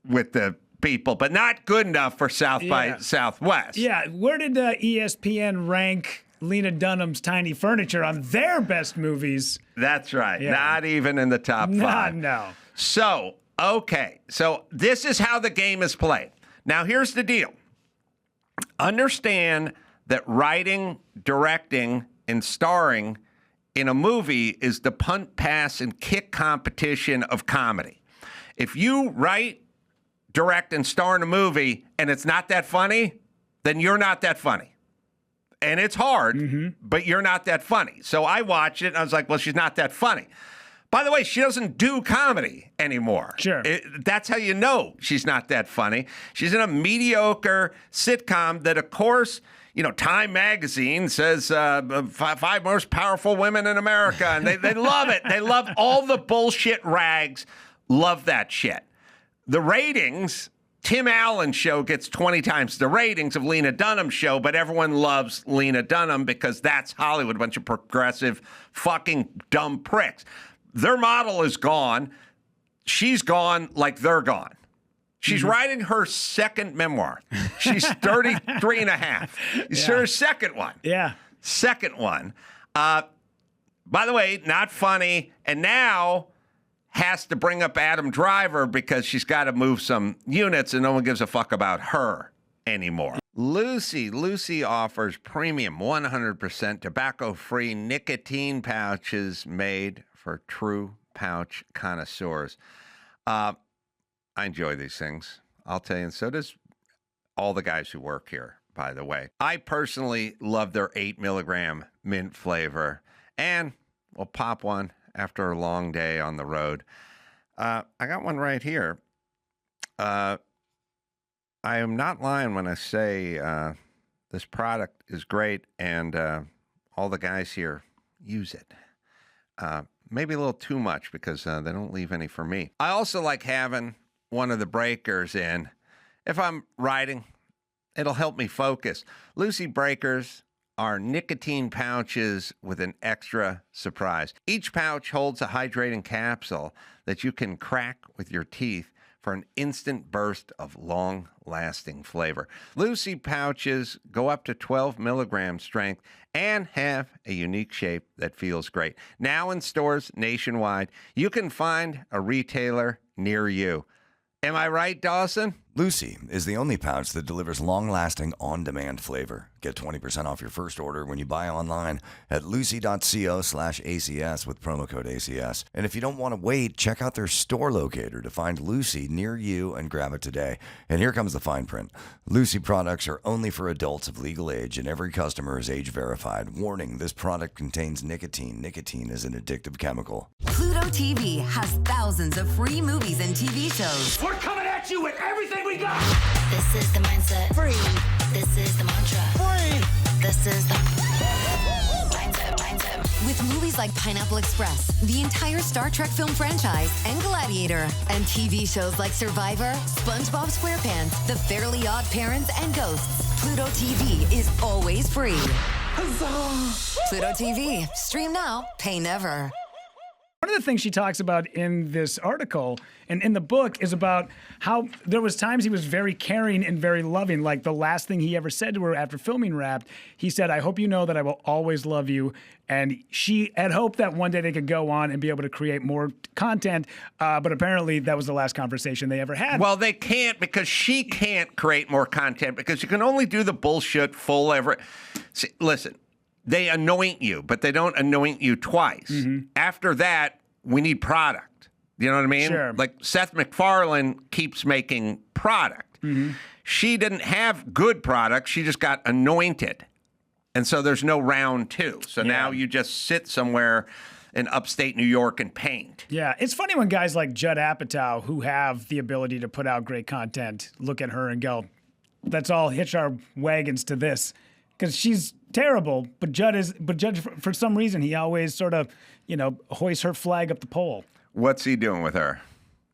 with the people, but not good enough for South by Southwest. Yeah, where did ESPN rank Lena Dunham's Tiny Furniture on their best movies? That's right. Yeah. Not even in the top 5. No. So, okay. So this is how the game is played. Now, here's the deal. Understand that writing, directing, and starring in a movie is the punt, pass, and kick competition of comedy. If you write, direct, and star in a movie and it's not that funny, then you're not that funny. And it's hard, but you're not that funny. So I watched it and I was like, well, she's not that funny. By the way, she doesn't do comedy anymore. Sure. That's how you know she's not that funny. She's in a mediocre sitcom that, of course, Time Magazine says 5 most powerful women in America. And they love it. They love all the bullshit rags. Love that shit. The ratings, Tim Allen's show gets 20 times the ratings of Lena Dunham's show, but everyone loves Lena Dunham because that's Hollywood, a bunch of progressive fucking dumb pricks. Their model is gone. She's gone like they're gone. She's writing her second memoir. She's 33 and a half. It's her second one. Yeah. Second one. By the way, not funny. And now has to bring up Adam Driver because she's got to move some units and no one gives a fuck about her anymore. Lucy offers premium 100% tobacco-free nicotine pouches made for true pouch connoisseurs. I enjoy these things, I'll tell you, and so does all the guys who work here, by the way. I personally love their 8 milligram mint flavor, and we'll pop one after a long day on the road. I got one right here. I am not lying when I say this product is great, and all the guys here use it. Maybe a little too much because they don't leave any for me. I also like having one of the breakers in. If I'm riding, it'll help me focus. Lucy breakers are nicotine pouches with an extra surprise. Each pouch holds a hydrating capsule that you can crack with your teeth for an instant burst of long-lasting flavor. Lucy pouches go up to 12 milligram strength and have a unique shape that feels great. Now in stores nationwide, you can find a retailer near you. Am I right, Dawson? Lucy is the only pouch that delivers long-lasting, on-demand flavor. Get 20% off your first order when you buy online at lucy.co/ACS with promo code ACS. And if you don't want to wait, check out their store locator to find Lucy near you and grab it today. And here comes the fine print. Lucy products are only for adults of legal age, and every customer is age verified. Warning, this product contains nicotine. Nicotine is an addictive chemical. Pluto TV has thousands of free movies and TV shows. We're coming at you with everything we got! This is the mindset. Free. This is the mantra. Free. This is the mindset. With movies like Pineapple Express, the entire Star Trek film franchise, and Gladiator, and TV shows like Survivor, SpongeBob SquarePants, The Fairly Odd Parents, and Ghosts, Pluto TV is always free. Huzzah! Pluto TV. Stream now, pay never. One of the things she talks about in this article and in the book is about how there was times he was very caring and very loving. Like the last thing he ever said to her after filming Wrapped, he said, "I hope you know that I will always love you." And she had hoped that one day they could go on and be able to create more content, but apparently that was the last conversation they ever had. Well, they can't because she can't create more content because you can only do the bullshit full every... See, listen. They anoint you, but they don't anoint you twice. Mm-hmm. After that, we need product. You know what I mean? Sure. Like Seth MacFarlane keeps making product. Mm-hmm. She didn't have good product. She just got anointed. And so there's no round two. So now you just sit somewhere in upstate New York and paint. Yeah, it's funny when guys like Judd Apatow, who have the ability to put out great content, look at her and go, let's all hitch our wagons to this. Because she's terrible, but Judd, for some reason, he always sort of, hoists her flag up the pole. What's he doing with her?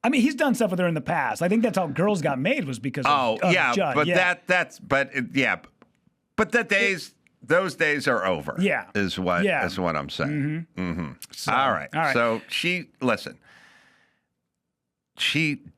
I mean, he's done stuff with her in the past. I think that's how Girls Got Made was because of Judd. But those days are over. Yeah, is what I'm saying. Mm-hmm. Mm-hmm. So, all right. So she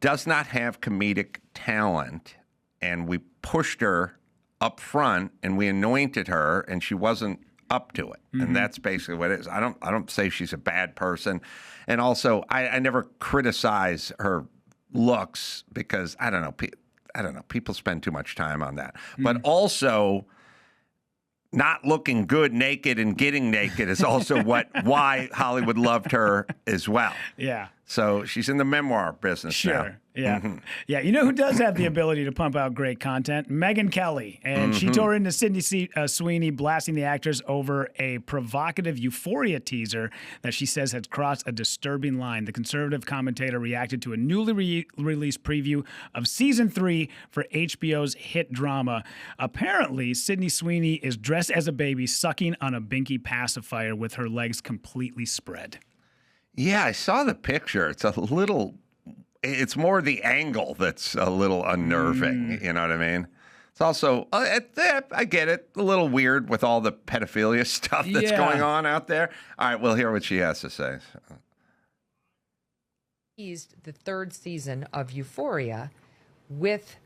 does not have comedic talent, and we pushed her up front and we anointed her and she wasn't up to it. Mm-hmm. And that's basically what it is. I don't say she's a bad person. And also I never criticize her looks because I don't know, people spend too much time on that. Mm-hmm. But also not looking good naked and getting naked is also why Hollywood loved her as well. Yeah. So she's in the memoir business now. Yeah. Mm-hmm. Yeah. You know who does have the ability to pump out great content? Megyn Kelly. And she tore into Sydney Sweeney, blasting the actress over a provocative Euphoria teaser that she says has crossed a disturbing line. The conservative commentator reacted to a newly released preview of season 3 for HBO's hit drama. Apparently, Sydney Sweeney is dressed as a baby, sucking on a binky pacifier with her legs completely spread. Yeah, I saw the picture. It's more the angle that's a little unnerving. You know what I mean? It's also, I get it, a little weird with all the pedophilia stuff that's going on out there. All right, we'll hear what she has to say. Teased the 3rd season of Euphoria with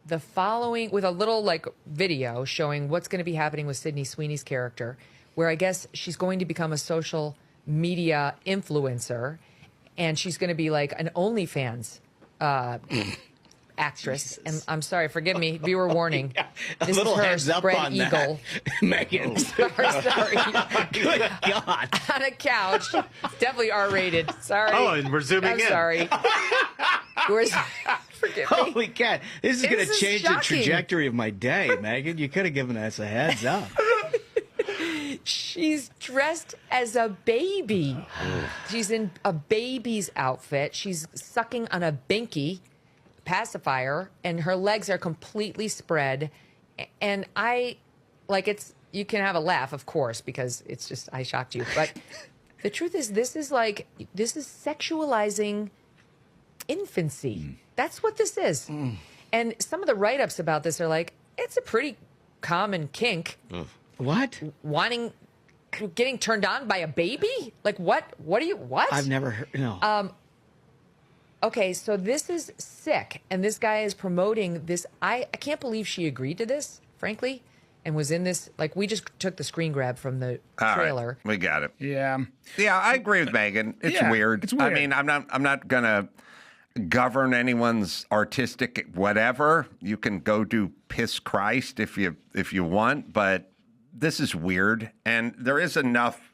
a little video showing what's going to be happening with Sydney Sweeney's character, where I guess she's going to become a social media influencer, and she's going to be like an OnlyFans actress. And I'm sorry, forgive me, viewer warning. Yeah. This is her spread eagle. Megyn. Sorry. Good God. On a couch. It's definitely R-rated. Sorry. Oh, and we're zooming in. I'm sorry. Forgive me. Holy cat. This is going to change the trajectory of my day, Megyn. You could have given us a heads up. She's dressed as a baby. She's in a baby's outfit. She's sucking on a binky pacifier, and her legs are completely spread. And you can have a laugh, of course, because it's just, I shocked you. But The truth is, this is sexualizing infancy. That's what this is. And some of the write-ups about this are like, it's a pretty common kink. What? Getting turned on by a baby? Like what? What are you? What? I've never heard. No. Okay, so this is sick, and this guy is promoting this. I can't believe she agreed to this, frankly, and was in this. Like, we just took the screen grab from the trailer. Right, we got it. Yeah. Yeah, I agree with Megyn. It's weird. It's weird. I mean, I'm not gonna govern anyone's artistic whatever. You can go do piss Christ if you want, but this is weird, and there is enough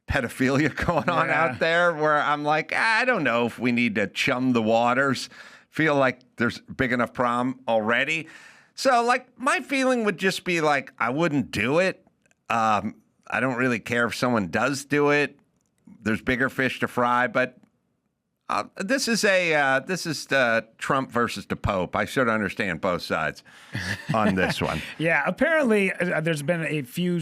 pedophilia going on out there where I'm like, I don't know if we need to chum the waters. Feel like there's a big enough problem already. So, like, my feeling would just be like, I wouldn't do it. I don't really care if someone does do it. There's bigger fish to fry, but this is Trump versus the Pope. I sort of understand both sides on this one. Yeah, apparently there's been a few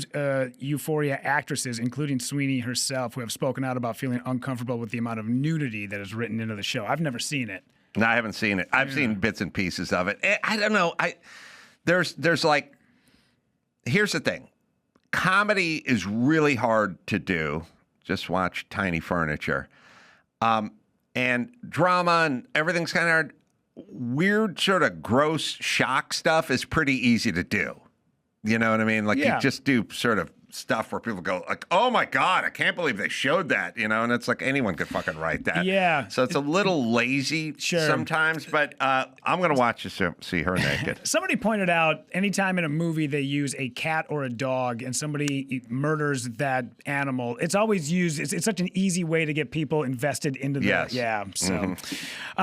Euphoria actresses, including Sweeney herself, who have spoken out about feeling uncomfortable with the amount of nudity that is written into the show. I've never seen it. No, I haven't seen it. I've seen bits and pieces of it. I don't know. There's like, here's the thing. Comedy is really hard to do. Just watch Tiny Furniture. And drama and everything's kind of hard. Weird, sort of gross shock stuff is pretty easy to do. You know what I mean? Like, you just do sort of stuff where people go like, oh my God, I can't believe they showed that, you know? And it's like anyone could fucking write that. Yeah. So it's a little lazy sometimes, but I'm going to watch this to see her naked. Somebody pointed out anytime in a movie they use a cat or a dog and somebody murders that animal, it's always used, it's such an easy way to get people invested into the... Yes. Yeah. So,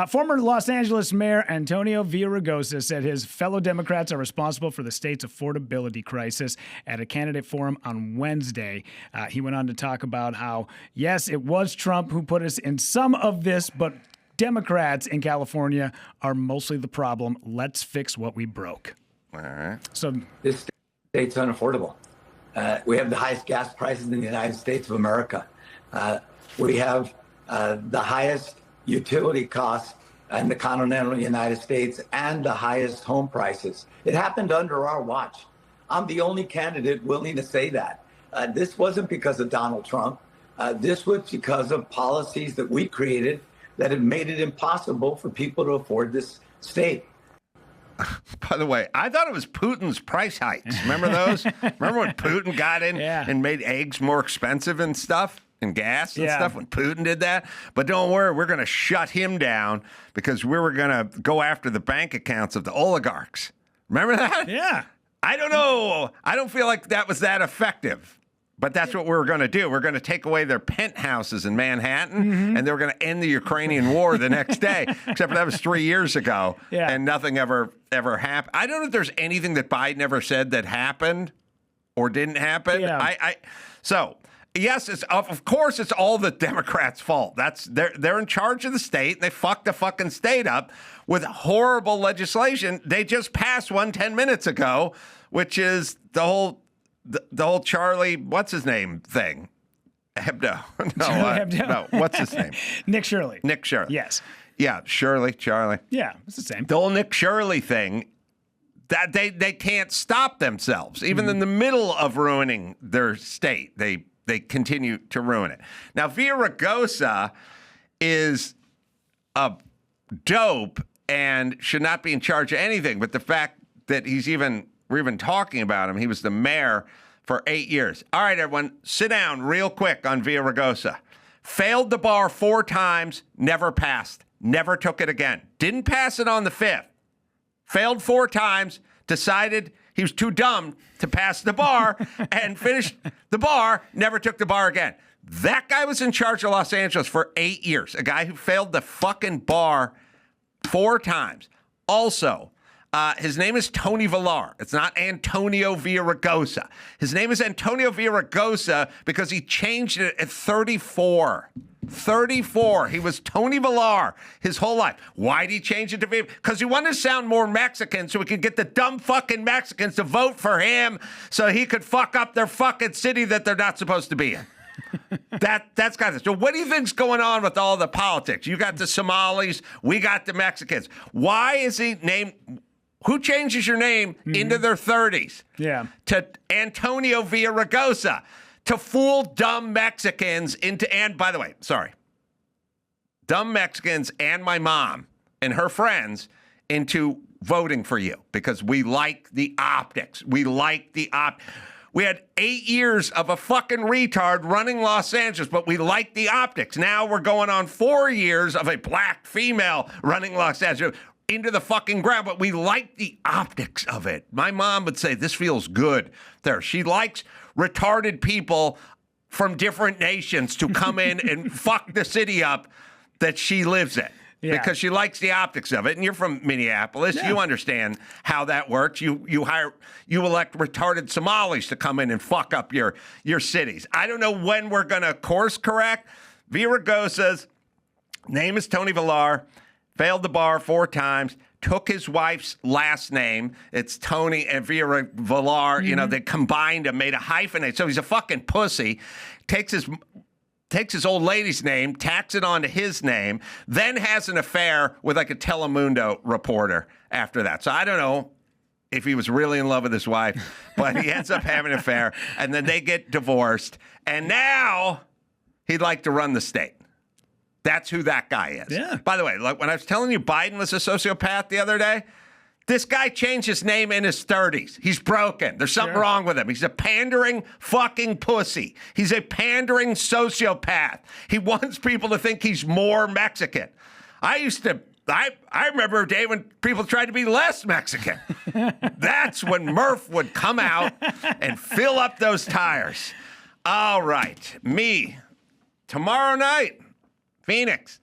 former Los Angeles Mayor Antonio Villaraigosa said his fellow Democrats are responsible for the state's affordability crisis at a candidate forum on Wednesday. He went on to talk about how, yes, it was Trump who put us in some of this, but Democrats in California are mostly the problem. Let's fix what we broke. All right. So this state's unaffordable. We have the highest gas prices in the United States of America. We have the highest utility costs in the continental United States and the highest home prices. It happened under our watch. I'm the only candidate willing to say that. This wasn't because of Donald Trump. This was because of policies that we created that have made it impossible for people to afford this state. By the way, I thought it was Putin's price hikes. Remember those? Remember when Putin got in and made eggs more expensive and stuff? And gas and stuff when Putin did that. But don't worry, we're going to shut him down because we were going to go after the bank accounts of the oligarchs. Remember that? Yeah. I don't know. I don't feel like that was that effective. But that's what we're going to do. We're going to take away their penthouses in Manhattan, and they're going to end the Ukrainian war the next day. Except for that was 3 years ago, and nothing ever happened. I don't know if there's anything that Biden ever said that happened or didn't happen. Yeah. So yes, it's of course it's all the Democrats' fault. They're in charge of the state. They fucked the fucking state up with horrible legislation. They just passed one 10 minutes ago, which is the whole Charlie, what's his name thing? Hebdo. No, what's his name? Nick Shirley. Nick Shirley. Yes. Yeah, Charlie. Yeah, it's the same. The whole Nick Shirley thing, that they can't stop themselves. Even in the middle of ruining their state, they continue to ruin it. Now, Villaraigosa is a dope and should not be in charge of anything. But the fact that we're even talking about him, he was the mayor for 8 years. All right, everyone, sit down real quick on Villaraigosa. Failed the bar 4 times, never passed, never took it again. Didn't pass it on the 5th. Failed 4 times, decided he was too dumb to pass the bar and finished the bar, never took the bar again. That guy was in charge of Los Angeles for 8 years, a guy who failed the fucking bar 4 times. Also, his name is Tony Villar. It's not Antonio Villaraigosa. His name is Antonio Villaraigosa because he changed it at 34. 34. He was Tony Villar his whole life. Why'd he change it to Villar? Because he wanted to sound more Mexican so he could get the dumb fucking Mexicans to vote for him so he could fuck up their fucking city that they're not supposed to be in. That's got this. So what do you think's going on with all the politics? You got the Somalis, we got the Mexicans. Why is he named? Who changes your name into their 30s? Yeah. To Antonio Villaraigosa to fool dumb Mexicans into, and by the way, sorry, dumb Mexicans and my mom and her friends into voting for you because we like the optics. We like the We had 8 years of a fucking retard running Los Angeles, but we like the optics. Now we're going on 4 years of a black female running Los Angeles into the fucking ground, but we like the optics of it. My mom would say, this feels good there. She likes retarded people from different nations to come in and fuck the city up that she lives in. Yeah. Because she likes the optics of it, and you're from Minneapolis. Yeah. You understand how that works. You elect retarded Somalis to come in and fuck up your cities. I don't know when we're going to course correct. Villaraigosa's name is Tony Villar, failed the bar 4 times, took his wife's last name. It's Tony and Villar. Mm-hmm. You know, they combined and made a hyphenate. So he's a fucking pussy. Takes his old lady's name, tacks it onto his name, then has an affair with like a Telemundo reporter after that. So I don't know if he was really in love with his wife, but he ends up having an affair, and then they get divorced, and now he'd like to run the state. That's who that guy is. Yeah. By the way, like when I was telling you Biden was a sociopath the other day, this guy changed his name in his 30s. He's broken. There's something wrong with him. He's a pandering fucking pussy. He's a pandering sociopath. He wants people to think he's more Mexican. I remember a day when people tried to be less Mexican. That's when Murph would come out and fill up those tires. All right. Me, tomorrow night, Phoenix,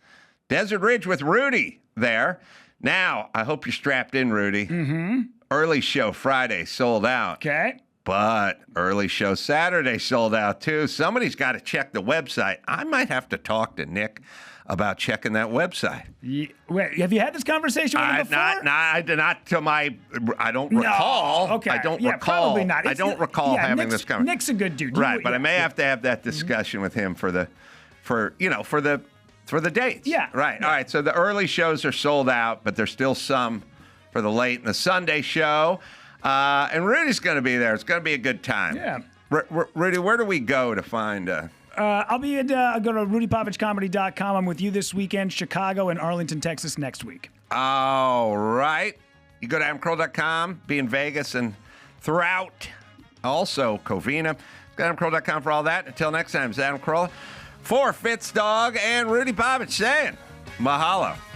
Desert Ridge with Rudy there. Now, I hope you're strapped in, Rudy. Mm-hmm. Early show Friday sold out. Okay. But early show Saturday sold out, too. Somebody's got to check the website. I might have to talk to Nick about checking that website. Wait, have you had this conversation with him before? I don't recall. Okay. I don't recall. Probably not. I don't recall having this conversation. Nick's a good dude. Right, but I may have to have that discussion with him for the dates. Yeah. Right. All right. So the early shows are sold out, but there's still some for the late and the Sunday show. And Rudy's going to be there. It's going to be a good time. Yeah. Rudy, where do we go to find... I'll be at, go to RudyPavichComedy.com. I'm with you this weekend, Chicago and Arlington, Texas next week. All right. You go to AdamCarolla.com, be in Vegas and throughout. Also, Covina. Go to AdamCarolla.com for all that. Until next time, it's Adam Carolla. For Fitzdog and Rudy Pavich saying, mahalo.